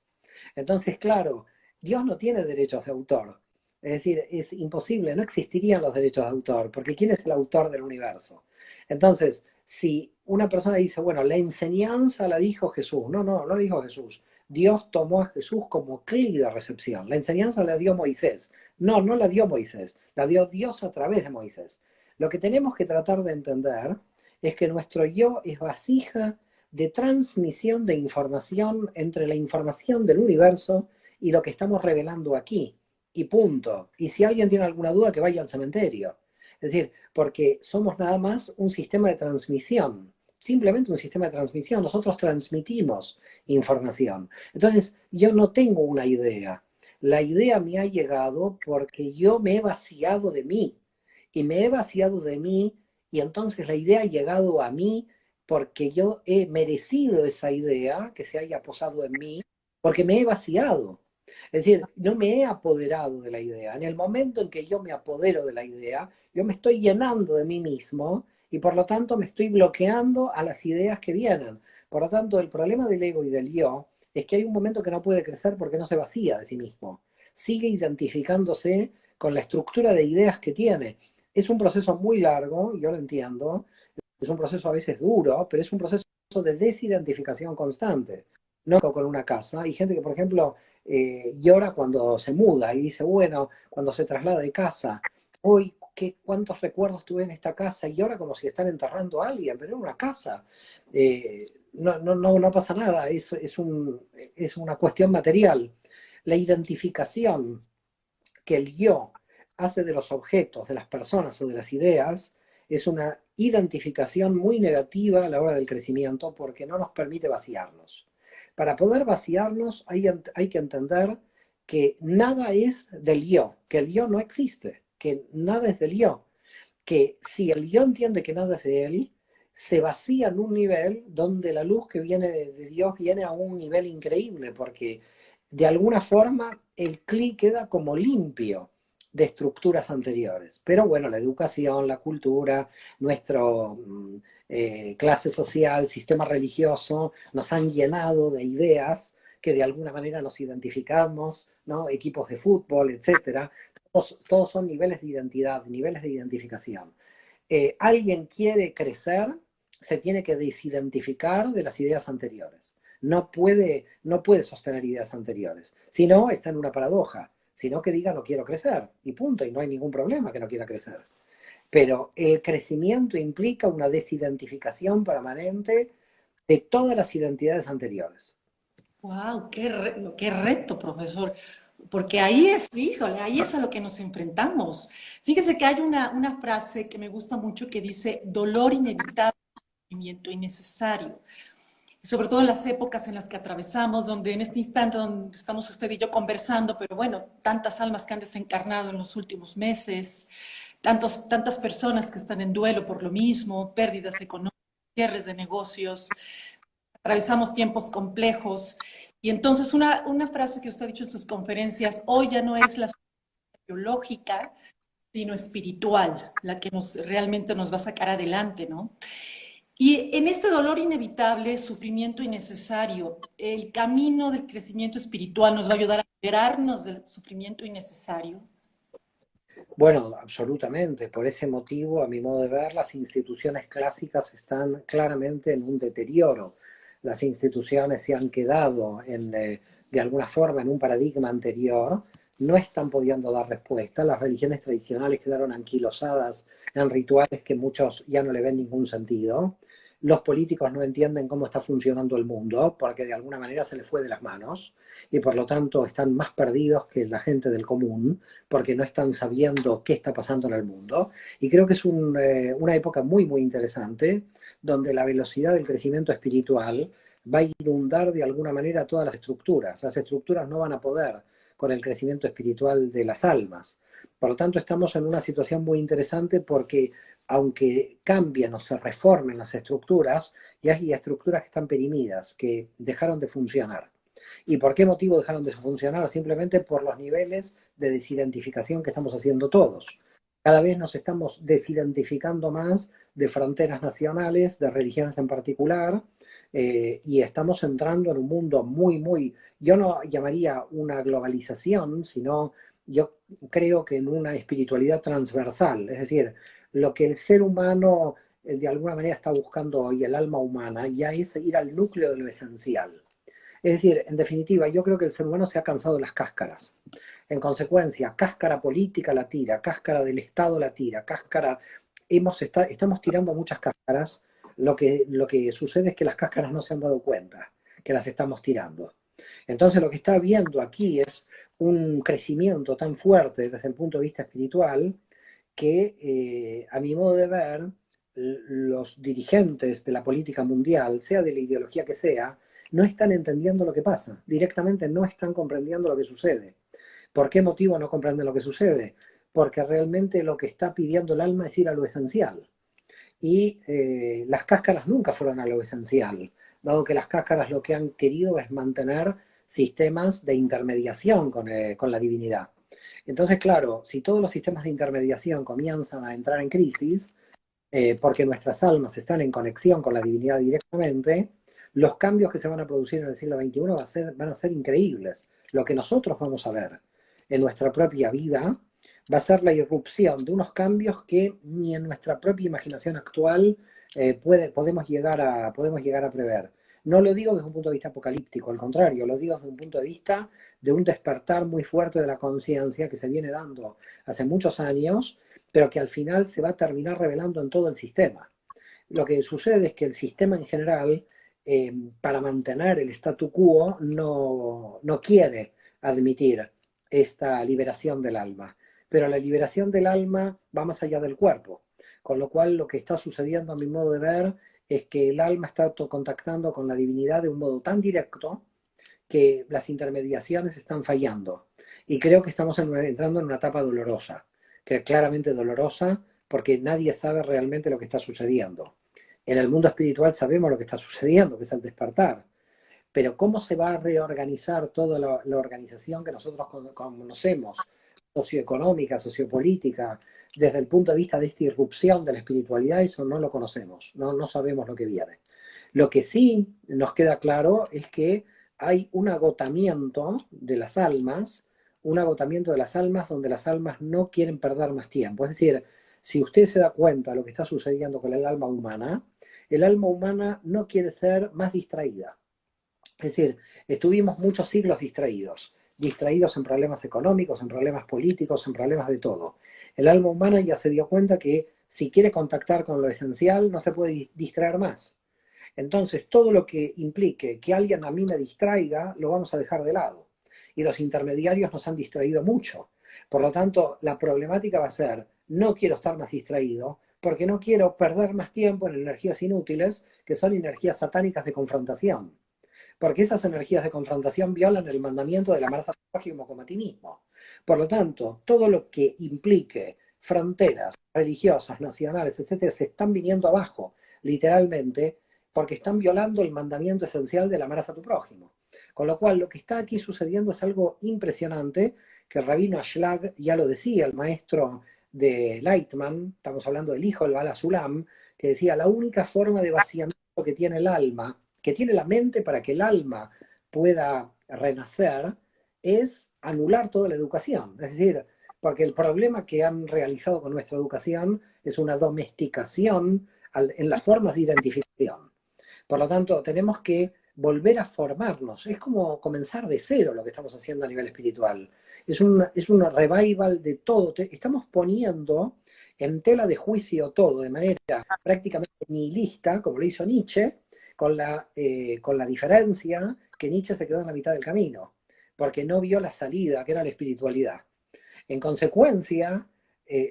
Entonces, claro, Dios no tiene derechos de autor. Es decir, es imposible, no existirían los derechos de autor, porque ¿quién es el autor del universo? Entonces, si una persona dice, bueno, la enseñanza la dijo Jesús, no la dijo Jesús. Dios tomó a Jesús como clic de recepción. La enseñanza la dio Moisés. No la dio Moisés, la dio Dios a través de Moisés. Lo que tenemos que tratar de entender es que nuestro yo es vasija de transmisión de información entre la información del universo y lo que estamos revelando aquí. Y punto. Y si alguien tiene alguna duda, que vaya al cementerio. Es decir, porque somos nada más un sistema de transmisión. Simplemente un sistema de transmisión. Nosotros transmitimos información. Entonces, yo no tengo una idea. La idea me ha llegado porque yo me he vaciado de mí. Y me he vaciado de mí y entonces la idea ha llegado a mí porque yo he merecido esa idea que se haya posado en mí, porque me he vaciado. Es decir, no me he apoderado de la idea. En el momento en que yo me apodero de la idea, yo me estoy llenando de mí mismo y por lo tanto me estoy bloqueando a las ideas que vienen. Por lo tanto, el problema del ego y del yo es que hay un momento que no puede crecer porque no se vacía de sí mismo. Sigue identificándose con la estructura de ideas que tiene. Es un proceso muy largo, yo lo entiendo, es un proceso a veces duro, pero es un proceso de desidentificación constante. No con una casa. Hay gente que, por ejemplo, llora cuando se muda y dice, bueno, cuando se traslada de casa, hoy, ¿cuántos recuerdos tuve en esta casa? Y llora como si están enterrando a alguien, pero en una casa. No pasa nada, es una cuestión material. La identificación que el yo hace de los objetos, de las personas o de las ideas, es una identificación muy negativa a la hora del crecimiento porque no nos permite vaciarnos. Para poder vaciarnos hay que entender que nada es del yo, que el yo no existe, que nada es del yo, que si el yo entiende que nada es de él, se vacía en un nivel donde la luz que viene de Dios viene a un nivel increíble, porque de alguna forma el clic queda como limpio de estructuras anteriores. Pero bueno, la educación, la cultura, nuestro clase social, sistema religioso, nos han llenado de ideas que de alguna manera nos identificamos, ¿no? Equipos de fútbol, etcétera. Todos son niveles de identidad, niveles de identificación. Alguien quiere crecer, se tiene que desidentificar de las ideas anteriores. No puede sostener ideas anteriores. Si no, está en una paradoja. Si no, que diga no quiero crecer. Y punto. Y no hay ningún problema que no quiera crecer. Pero el crecimiento implica una desidentificación permanente de todas las identidades anteriores.
¡Wow! ¡Qué reto, profesor! Porque ahí es, híjole, ahí es a lo que nos enfrentamos. Fíjese que hay una frase que me gusta mucho que dice, dolor inevitable, sufrimiento innecesario. Sobre todo en las épocas en las que atravesamos, donde en este instante donde estamos usted y yo conversando, pero bueno, tantas almas que han desencarnado en los últimos meses, tantas personas que están en duelo por lo mismo, pérdidas económicas, cierres de negocios, atravesamos tiempos complejos. Y entonces una frase que usted ha dicho en sus conferencias, hoy ya no es la biológica, sino espiritual, la que realmente nos va a sacar adelante, ¿no? Y en este dolor inevitable, sufrimiento innecesario, el camino del crecimiento espiritual nos va a ayudar a liberarnos del sufrimiento innecesario.
Bueno, absolutamente. Por ese motivo, a mi modo de ver, las instituciones clásicas están claramente en un deterioro. Las instituciones se han quedado de alguna forma en un paradigma anterior, no están pudiendo dar respuesta. Las religiones tradicionales quedaron anquilosadas en rituales que muchos ya no le ven ningún sentido. Los políticos no entienden cómo está funcionando el mundo porque de alguna manera se les fue de las manos y por lo tanto están más perdidos que la gente del común porque no están sabiendo qué está pasando en el mundo. Y creo que es una época muy, muy interesante donde la velocidad del crecimiento espiritual va a inundar de alguna manera todas las estructuras. Las estructuras no van a poder con el crecimiento espiritual de las almas. Por lo tanto, estamos en una situación muy interesante porque aunque cambien o se reformen las estructuras, ya hay estructuras que están perimidas, que dejaron de funcionar. ¿Y por qué motivo dejaron de funcionar? Simplemente por los niveles de desidentificación que estamos haciendo todos. Cada vez nos estamos desidentificando más de fronteras nacionales, de religiones en particular, y estamos entrando en un mundo muy, muy, yo no llamaría una globalización, sino yo creo que en una espiritualidad transversal, es decir, lo que el ser humano de alguna manera está buscando hoy, el alma humana, ya es ir al núcleo de lo esencial. Es decir, en definitiva, yo creo que el ser humano se ha cansado de las cáscaras. En consecuencia, cáscara política la tira, cáscara del Estado la tira, cáscara... estamos tirando muchas cáscaras. Lo que sucede es que las cáscaras no se han dado cuenta que las estamos tirando. Entonces lo que está habiendo aquí es un crecimiento tan fuerte desde el punto de vista espiritual que, a mi modo de ver, los dirigentes de la política mundial, sea de la ideología que sea, no están entendiendo lo que pasa, directamente no están comprendiendo lo que sucede. ¿Por qué motivo no comprenden lo que sucede? Porque realmente lo que está pidiendo el alma es ir a lo esencial. Y las cáscaras nunca fueron a lo esencial, dado que las cáscaras lo que han querido es mantener sistemas de intermediación con la divinidad. Entonces, claro, si todos los sistemas de intermediación comienzan a entrar en crisis, porque nuestras almas están en conexión con la divinidad directamente, los cambios que se van a producir en el siglo XXI van a ser increíbles. Lo que nosotros vamos a ver en nuestra propia vida va a ser la irrupción de unos cambios que ni en nuestra propia imaginación actual podemos llegar a prever. No lo digo desde un punto de vista apocalíptico, al contrario, lo digo desde un punto de vista de un despertar muy fuerte de la conciencia que se viene dando hace muchos años, pero que al final se va a terminar revelando en todo el sistema. Lo que sucede es que el sistema en general, para mantener el statu quo, no quiere admitir esta liberación del alma. Pero la liberación del alma va más allá del cuerpo. Con lo cual lo que está sucediendo a mi modo de ver es que el alma está contactando con la divinidad de un modo tan directo que las intermediaciones están fallando. Y creo que estamos entrando en una etapa dolorosa, que claramente dolorosa, porque nadie sabe realmente lo que está sucediendo. En el mundo espiritual sabemos lo que está sucediendo, que es el despertar. Pero ¿cómo se va a reorganizar toda la organización que nosotros conocemos, socioeconómica, sociopolítica, desde el punto de vista de esta irrupción de la espiritualidad? Eso no lo conocemos, no sabemos lo que viene. Lo que sí nos queda claro es que hay un agotamiento de las almas, un agotamiento de las almas donde las almas no quieren perder más tiempo. Es decir, si usted se da cuenta de lo que está sucediendo con el alma humana no quiere ser más distraída. Es decir, estuvimos muchos siglos distraídos en problemas económicos, en problemas políticos, en problemas de todo. El alma humana ya se dio cuenta que si quiere contactar con lo esencial no se puede distraer más. Entonces, todo lo que implique que alguien a mí me distraiga, lo vamos a dejar de lado. Y los intermediarios nos han distraído mucho. Por lo tanto, la problemática va a ser, no quiero estar más distraído, porque no quiero perder más tiempo en energías inútiles, que son energías satánicas de confrontación. Porque esas energías de confrontación violan el mandamiento de la amarse como a ti mismo. Por lo tanto, todo lo que implique fronteras religiosas, nacionales, etcétera, se están viniendo abajo, literalmente, porque están violando el mandamiento esencial de amarás a tu prójimo. Con lo cual, lo que está aquí sucediendo es algo impresionante, que el rabino Ashlag ya lo decía, el maestro de Lightman, estamos hablando del hijo del Bala Sulam, que decía, la única forma de vaciamiento que tiene el alma, que tiene la mente para que el alma pueda renacer, es anular toda la educación. Es decir, porque el problema que han realizado con nuestra educación es una domesticación en las formas de identificación. Por lo tanto, tenemos que volver a formarnos. Es como comenzar de cero lo que estamos haciendo a nivel espiritual. Es un revival de todo. Estamos poniendo en tela de juicio todo de manera prácticamente nihilista, como lo hizo Nietzsche, con la diferencia que Nietzsche se quedó en la mitad del camino, porque no vio la salida, que era la espiritualidad. En consecuencia,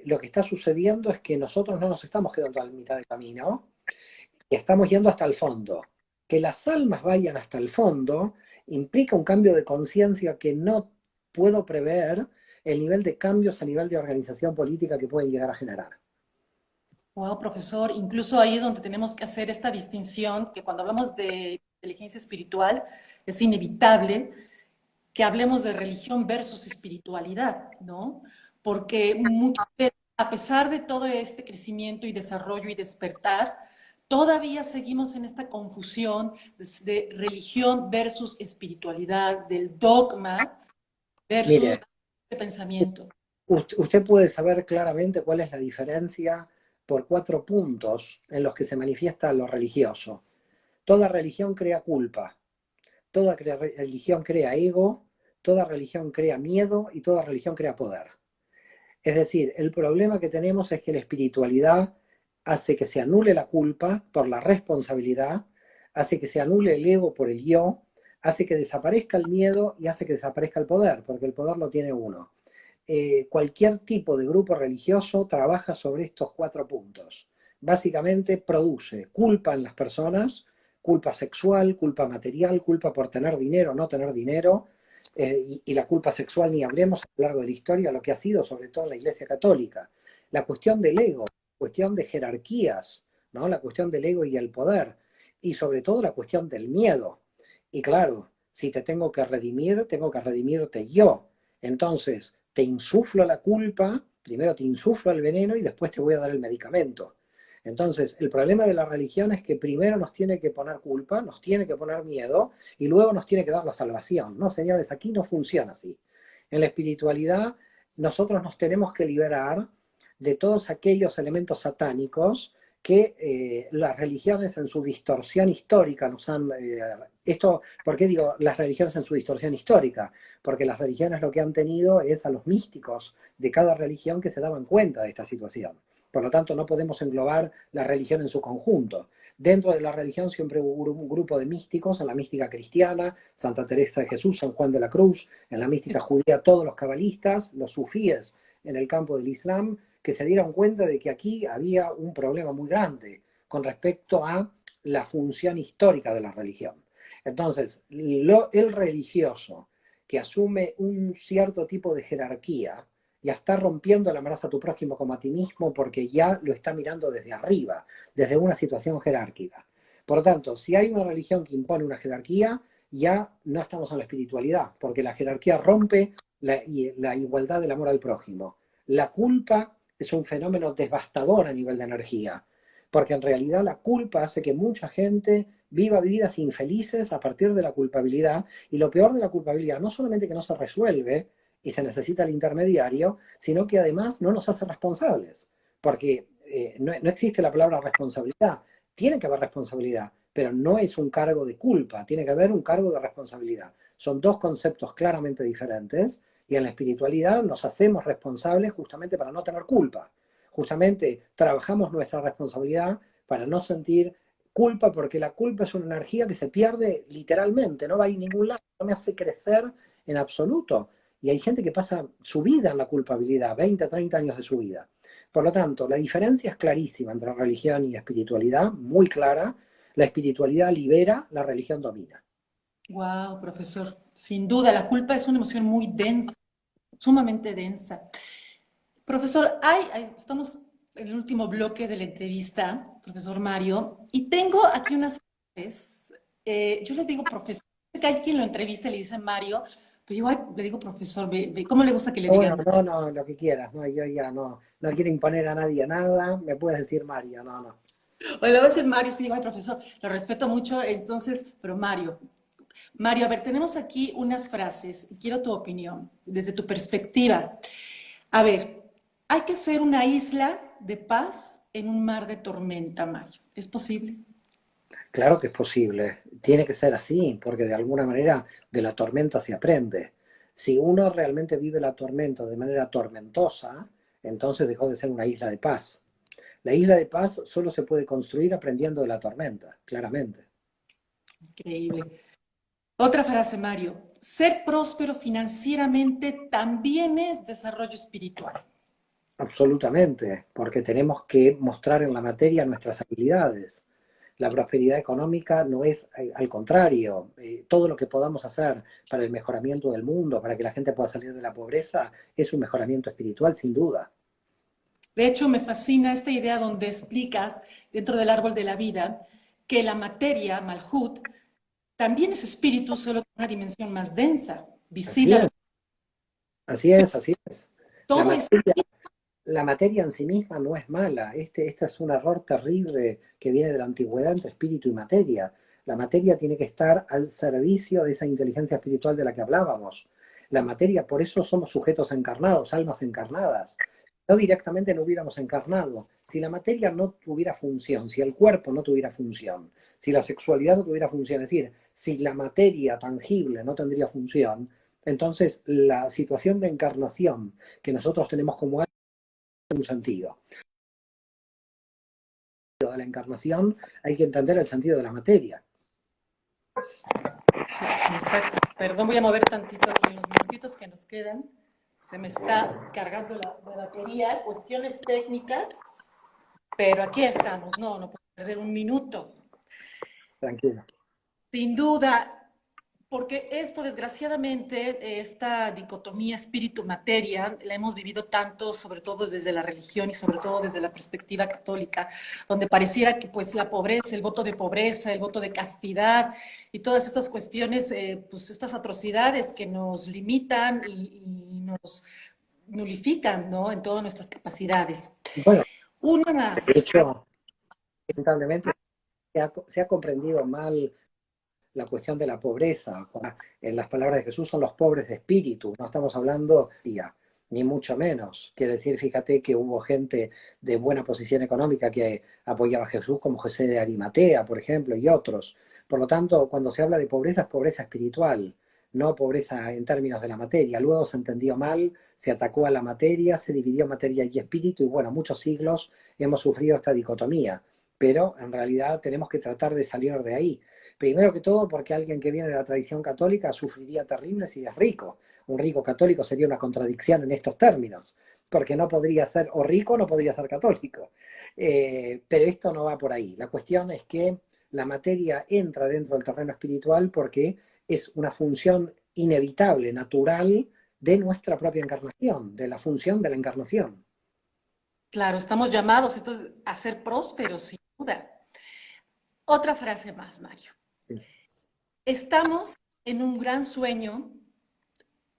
lo que está sucediendo es que nosotros no nos estamos quedando a la mitad del camino, y estamos yendo hasta el fondo. Que las almas vayan hasta el fondo implica un cambio de conciencia que no puedo prever el nivel de cambios a nivel de organización política que pueden llegar a generar.
Wow, profesor, incluso ahí es donde tenemos que hacer esta distinción, que cuando hablamos de inteligencia espiritual es inevitable que hablemos de religión versus espiritualidad, ¿no? Porque muchas veces, a pesar de todo este crecimiento y desarrollo y despertar, todavía seguimos en esta confusión de religión versus espiritualidad, del dogma versus
Mire,
el pensamiento.
usted puede saber claramente cuál es la diferencia por 4 puntos en los que se manifiesta lo religioso. Toda religión crea culpa, toda religión crea ego, toda religión crea miedo y toda religión crea poder. Es decir, el problema que tenemos es que la espiritualidad hace que se anule la culpa por la responsabilidad, hace que se anule el ego por el yo, hace que desaparezca el miedo y hace que desaparezca el poder, porque el poder lo tiene uno. Cualquier tipo de grupo religioso trabaja sobre estos 4 puntos. Básicamente produce culpa en las personas, culpa sexual, culpa material, culpa por tener dinero o no tener dinero, y la culpa sexual ni hablemos a lo largo de la historia, lo que ha sido sobre todo en la Iglesia Católica. La cuestión del ego, la cuestión de jerarquías, ¿no? La cuestión del ego y el poder, y sobre todo la cuestión del miedo. Y claro, si te tengo que redimirte yo. Entonces, te insuflo la culpa, primero te insuflo el veneno y después te voy a dar el medicamento. Entonces, el problema de la religión es que primero nos tiene que poner culpa, nos tiene que poner miedo y luego nos tiene que dar la salvación. No, señores, aquí no funciona así. En la espiritualidad, nosotros nos tenemos que liberar de todos aquellos elementos satánicos que las religiones en su distorsión histórica nos han... ¿por qué digo las religiones en su distorsión histórica? Porque las religiones lo que han tenido es a los místicos de cada religión que se daban cuenta de esta situación. Por lo tanto, no podemos englobar la religión en su conjunto. Dentro de la religión siempre hubo un grupo de místicos, en la mística cristiana, Santa Teresa de Jesús, San Juan de la Cruz, en la mística judía todos los cabalistas, los sufíes en el campo del Islam, que se dieron cuenta de que aquí había un problema muy grande con respecto a la función histórica de la religión. Entonces, el religioso que asume un cierto tipo de jerarquía, ya está rompiendo la amarás a tu prójimo como a ti mismo porque ya lo está mirando desde arriba, desde una situación jerárquica. Por lo tanto, si hay una religión que impone una jerarquía, ya no estamos en la espiritualidad, porque la jerarquía rompe la igualdad del amor al prójimo. La culpa es un fenómeno devastador a nivel de energía, porque en realidad la culpa hace que mucha gente viva vidas infelices a partir de la culpabilidad, y lo peor de la culpabilidad no solamente que no se resuelve y se necesita el intermediario, sino que además no nos hace responsables, porque no existe la palabra responsabilidad, tiene que haber responsabilidad, pero no es un cargo de culpa, tiene que haber un cargo de responsabilidad. Son dos conceptos claramente diferentes, y en la espiritualidad nos hacemos responsables justamente para no tener culpa. Justamente trabajamos nuestra responsabilidad para no sentir culpa, porque la culpa es una energía que se pierde literalmente, no va a ir a ningún lado, no me hace crecer en absoluto. Y hay gente que pasa su vida en la culpabilidad, 20, 30 años de su vida. Por lo tanto, la diferencia es clarísima entre religión y espiritualidad, muy clara. La espiritualidad libera, la religión domina.
Wow, profesor. Sin duda, la culpa es una emoción muy densa, sumamente densa. Profesor, estamos en el último bloque de la entrevista, profesor Mario, y tengo aquí unas frases. Yo le digo profesor, sé que hay quien lo entrevista y le dice Mario, pero yo le digo profesor, ¿cómo le gusta que le
Bueno,
digan?
no, no, lo que quieras, no, yo ya no quiero imponer a nadie nada, me puedes decir Mario, no, no.
O le voy a decir Mario, es que digo, ay, profesor, lo respeto mucho, entonces, pero Mario, a ver, tenemos aquí unas frases, quiero tu opinión, desde tu perspectiva. A ver, hay que ser una isla de paz en un mar de tormenta, Mario. ¿Es posible?
Claro que es posible, tiene que ser así, porque de alguna manera de la tormenta se aprende. Si uno realmente vive la tormenta de manera tormentosa, entonces dejó de ser una isla de paz. La isla de paz solo se puede construir aprendiendo de la tormenta, claramente.
Increíble. Otra frase, Mario. Ser próspero financieramente también es desarrollo espiritual.
Absolutamente, porque tenemos que mostrar en la materia nuestras habilidades. La prosperidad económica no es, al contrario, todo lo que podamos hacer para el mejoramiento del mundo, para que la gente pueda salir de la pobreza, es un mejoramiento espiritual sin duda.
De hecho, me fascina esta idea donde explicas dentro del árbol de la vida que la materia, Malhut, también es espíritu, solo con una dimensión más densa,
Así
visible a
es,
los...
así es, así es. La
Todo es...
materia, la materia en sí misma no es mala. Este es un error terrible que viene de la antigüedad entre espíritu y materia. La materia tiene que estar al servicio de esa inteligencia espiritual de la que hablábamos. La materia, por eso somos sujetos encarnados, almas encarnadas. No directamente no hubiéramos encarnado. Si la materia no tuviera función, si el cuerpo no tuviera función, si la sexualidad no tuviera función, es decir, si la materia tangible no tendría función, entonces la situación de encarnación que nosotros tenemos como un sentido. De la encarnación hay que entender el sentido de la materia.
Perdón, voy a mover tantito aquí en los minutitos que nos quedan. Se me está cargando la batería, cuestiones técnicas, pero aquí estamos. No puedo perder un minuto.
Tranquilo.
Sin duda, porque esto, desgraciadamente, esta dicotomía espíritu-materia, la hemos vivido tanto, sobre todo desde la religión y sobre todo desde la perspectiva católica, donde pareciera que pues la pobreza, el voto de pobreza, el voto de castidad y todas estas cuestiones, pues estas atrocidades que nos limitan y nos nulifican, ¿no? En todas nuestras capacidades.
Bueno,
Una
de
más.
hecho, lamentablemente se ha comprendido mal la cuestión de la pobreza. En las palabras de Jesús son los pobres de espíritu, no estamos hablando ya, ni mucho menos. Quiere decir, fíjate que hubo gente de buena posición económica que apoyaba a Jesús, como José de Arimatea, por ejemplo, y otros. Por lo tanto, cuando se habla de pobreza, es pobreza espiritual, no pobreza en términos de la materia. Luego se entendió mal, se atacó a la materia, se dividió materia y espíritu, y bueno, muchos siglos hemos sufrido esta dicotomía. Pero en realidad tenemos que tratar de salir de ahí. Primero que todo, porque alguien que viene de la tradición católica sufriría terrible si es rico. Un rico católico sería una contradicción en estos términos, porque no podría ser o rico, no podría ser católico. Pero esto no va por ahí. La cuestión es que la materia entra dentro del terreno espiritual porque es una función inevitable, natural, de nuestra propia encarnación, de la función de la encarnación.
Claro, estamos llamados entonces a ser prósperos, sin duda. Otra frase más, Mario. Estamos en un gran sueño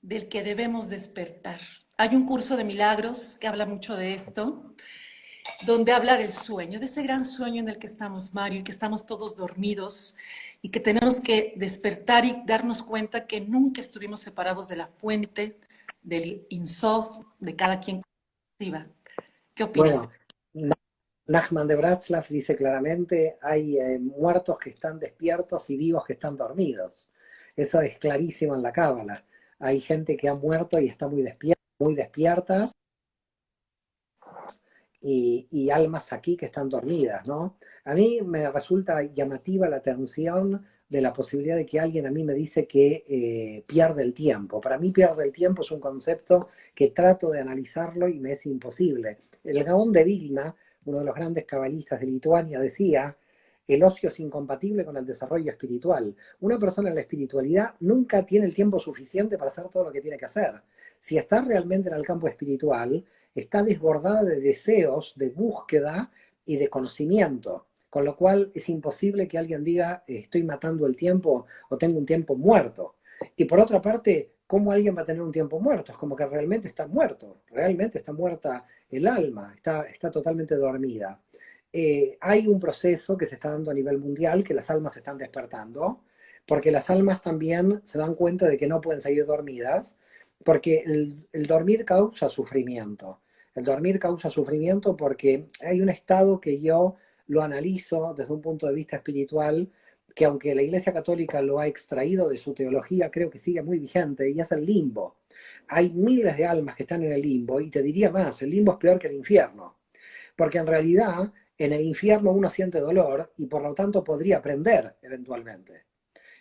del que debemos despertar. Hay un curso de milagros que habla mucho de esto, donde habla del sueño, de ese gran sueño en el que estamos, Mario, y que estamos todos dormidos y que tenemos que despertar y darnos cuenta que nunca estuvimos separados de la fuente, del Insof, de cada quien viva. ¿Qué opinas?
Bueno, Nachman de Bratslav dice claramente, hay muertos que están despiertos y vivos que están dormidos. Eso es clarísimo en la Cábala. Hay gente que ha muerto y está muy despiertas y almas aquí que están dormidas, ¿no? A mí me resulta llamativa la atención de la posibilidad de que alguien a mí me dice que pierde el tiempo. Para mí pierde el tiempo es un concepto que trato de analizarlo y me es imposible. El Gaón de Vilna, uno de los grandes cabalistas de Lituania, decía, el ocio es incompatible con el desarrollo espiritual. Una persona en la espiritualidad nunca tiene el tiempo suficiente para hacer todo lo que tiene que hacer. Si está realmente en el campo espiritual, está desbordada de deseos, de búsqueda y de conocimiento. Con lo cual es imposible que alguien diga estoy matando el tiempo o tengo un tiempo muerto. Y por otra parte, ¿cómo alguien va a tener un tiempo muerto? Es como que realmente está muerto, realmente está muerta el alma, está totalmente dormida. Hay un proceso que se está dando a nivel mundial, que las almas se están despertando, porque las almas también se dan cuenta de que no pueden seguir dormidas, porque el dormir causa sufrimiento. El dormir causa sufrimiento porque hay un estado que yo lo analizo desde un punto de vista espiritual, que aunque la Iglesia Católica lo ha extraído de su teología, creo que sigue muy vigente, y es el limbo. Hay miles de almas que están en el limbo, y te diría más, el limbo es peor que el infierno, porque en realidad en el infierno uno siente dolor y por lo tanto podría aprender eventualmente.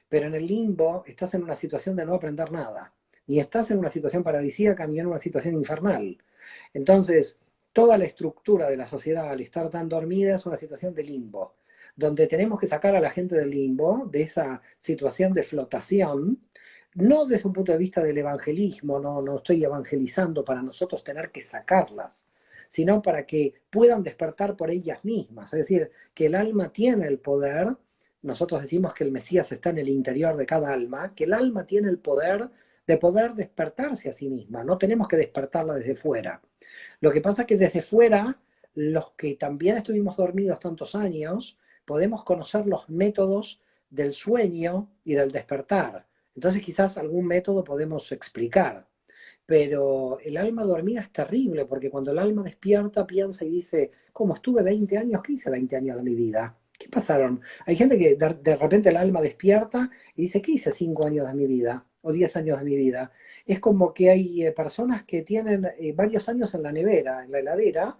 Pero en el limbo estás en una situación de no aprender nada. Ni estás en una situación paradisíaca ni en una situación infernal. Entonces, toda la estructura de la sociedad al estar tan dormida es una situación de limbo, donde tenemos que sacar a la gente del limbo, de esa situación de flotación, no desde un punto de vista del evangelismo, no estoy evangelizando para nosotros tener que sacarlas, sino para que puedan despertar por ellas mismas. Es decir, que el alma tiene el poder, nosotros decimos que el Mesías está en el interior de cada alma, que el alma tiene el poder de poder despertarse a sí misma, no tenemos que despertarla desde fuera. Lo que pasa es que desde fuera, los que también estuvimos dormidos tantos años, podemos conocer los métodos del sueño y del despertar. Entonces quizás algún método podemos explicar. Pero el alma dormida es terrible, porque cuando el alma despierta piensa y dice, ¿cómo estuve 20 años? ¿Qué hice 20 años de mi vida? ¿Qué pasaron? Hay gente que de repente el alma despierta y dice, ¿qué hice 5 años de mi vida? O 10 años de mi vida. Es como que hay personas que tienen varios años en la nevera, en la heladera,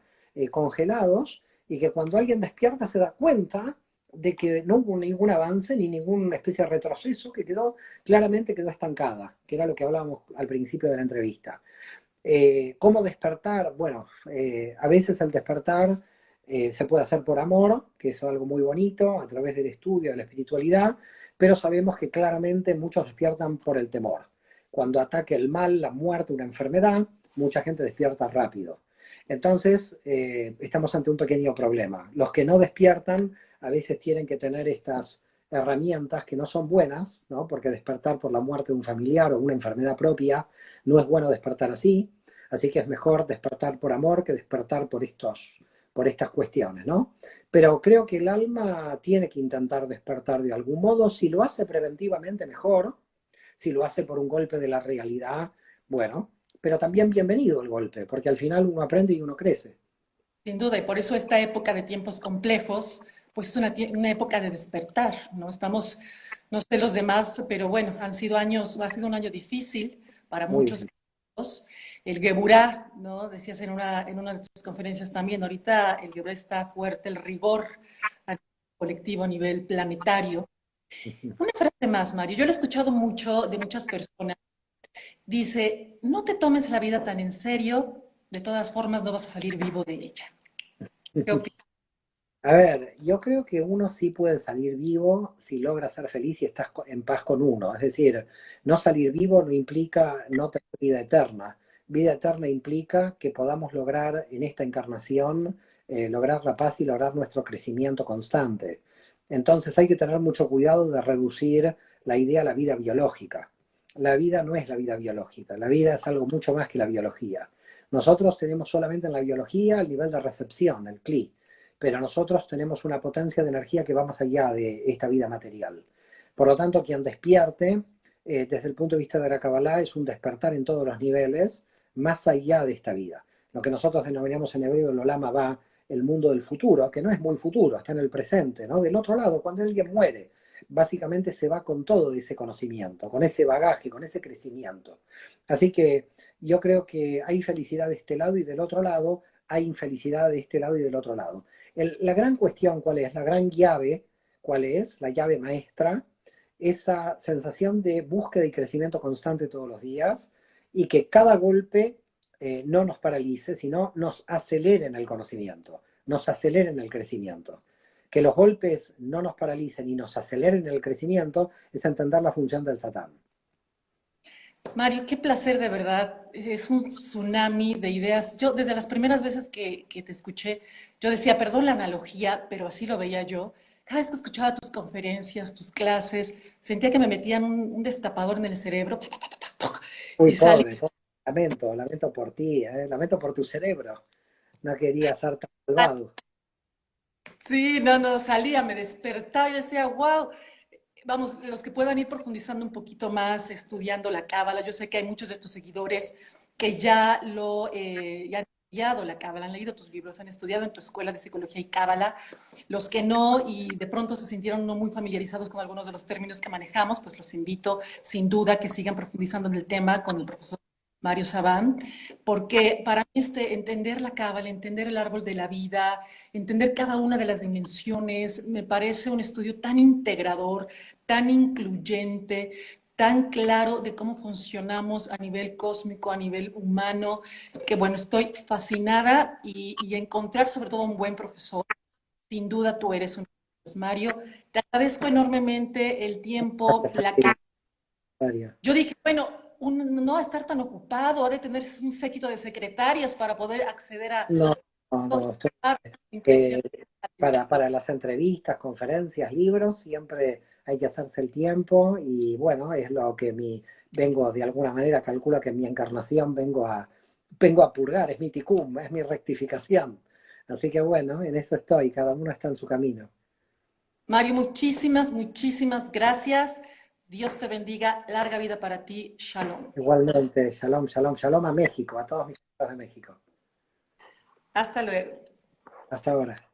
congelados, y que cuando alguien despierta se da cuenta de que no hubo ningún avance ni ninguna especie de retroceso, que claramente quedó estancada, que era lo que hablábamos al principio de la entrevista. ¿Cómo despertar? Bueno, a veces el despertar se puede hacer por amor, que es algo muy bonito, a través del estudio de la espiritualidad, pero sabemos que claramente muchos despiertan por el temor. Cuando ataque el mal, la muerte, una enfermedad, mucha gente despierta rápido. Entonces, estamos ante un pequeño problema. Los que no despiertan a veces tienen que tener estas herramientas que no son buenas, ¿no? Porque despertar por la muerte de un familiar o una enfermedad propia no es bueno despertar así que es mejor despertar por amor que despertar por estas cuestiones, ¿no? Pero creo que el alma tiene que intentar despertar de algún modo, si lo hace preventivamente mejor, si lo hace por un golpe de la realidad, bueno, pero también bienvenido el golpe, porque al final uno aprende y uno crece.
Sin duda, y por eso esta época de tiempos complejos, pues es una época de despertar, ¿no? Estamos, no sé los demás, pero bueno, han sido años, ha sido un año difícil para
Muy
muchos.
difícil.
El Geburá, ¿no? Decías en una de tus conferencias también, ahorita el Geburá está fuerte, el rigor a nivel colectivo, a nivel planetario. Una frase más, Mario, yo lo he escuchado mucho de muchas personas. Dice, no te tomes la vida tan en serio, de todas formas no vas a salir vivo de ella. ¿Qué opinas?
A ver, yo creo que uno sí puede salir vivo si logra ser feliz y estás en paz con uno. Es decir, no salir vivo no implica no tener vida eterna. Vida eterna implica que podamos lograr en esta encarnación, lograr la paz y lograr nuestro crecimiento constante. Entonces hay que tener mucho cuidado de reducir la idea a la vida biológica. La vida no es la vida biológica, la vida es algo mucho más que la biología. Nosotros tenemos solamente en la biología el nivel de recepción, el CLI, pero nosotros tenemos una potencia de energía que va más allá de esta vida material. Por lo tanto, quien despierte, desde el punto de vista de la Kabbalah, es un despertar en todos los niveles, más allá de esta vida. Lo que nosotros denominamos en hebreo el Olam Abba, el mundo del futuro, que no es muy futuro, está en el presente, ¿no? Del otro lado, cuando alguien muere, básicamente se va con todo ese conocimiento, con ese bagaje, con ese crecimiento. Así que yo creo que hay felicidad de este lado y del otro lado, hay infelicidad de este lado y del otro lado. La gran cuestión, ¿cuál es? La gran llave, ¿cuál es? La llave maestra, esa sensación de búsqueda y crecimiento constante todos los días y que cada golpe no nos paralice, sino nos acelere en el conocimiento, nos acelere en el crecimiento. Que los golpes no nos paralicen y nos aceleren en el crecimiento es entender la función del Satán.
Mario, qué placer de verdad. Es un tsunami de ideas. Yo, desde las primeras veces que te escuché, yo decía, perdón la analogía, pero así lo veía yo. Cada vez que escuchaba tus conferencias, tus clases, sentía que me metían un destapador en el cerebro
Muy
y salía.
pobre, pobre. Lamento por ti, lamento por tu cerebro. No quería ser tan malvado.
Sí, no, no, salía, me despertaba y decía, wow. Vamos, los que puedan ir profundizando un poquito más, estudiando la cábala. Yo sé que hay muchos de tus seguidores que ya han estudiado la cábala, han leído tus libros, han estudiado en tu escuela de psicología y cábala. Los que no y de pronto se sintieron no muy familiarizados con algunos de los términos que manejamos, pues los invito sin duda que sigan profundizando en el tema con el profesor Mario Sabán, porque para mí entender la cábala, entender el árbol de la vida, entender cada una de las dimensiones, me parece un estudio tan integrador, tan incluyente, tan claro de cómo funcionamos a nivel cósmico, a nivel humano, que bueno, estoy fascinada y encontrar sobre todo un buen profesor. Sin duda tú eres un Mario. Te agradezco enormemente el tiempo,
Gracias a
la
ti,
calma.
María.
Yo dije, bueno, no va a estar tan ocupado, ha de tener un séquito de secretarias para poder acceder a
No, no,
todo.
no.
Impresionante.
Eh, para las entrevistas, conferencias, libros, siempre hay que hacerse el tiempo y bueno, es lo que vengo de alguna manera, calculo que en mi encarnación vengo a purgar, es mi ticum, es mi rectificación. Así que bueno, en eso estoy, cada uno está en su camino.
Mario, muchísimas, muchísimas gracias. Dios te bendiga. Larga vida para ti. Shalom.
Igualmente, shalom, shalom, shalom a México, a todos mis amigos de México.
Hasta luego.
Hasta ahora.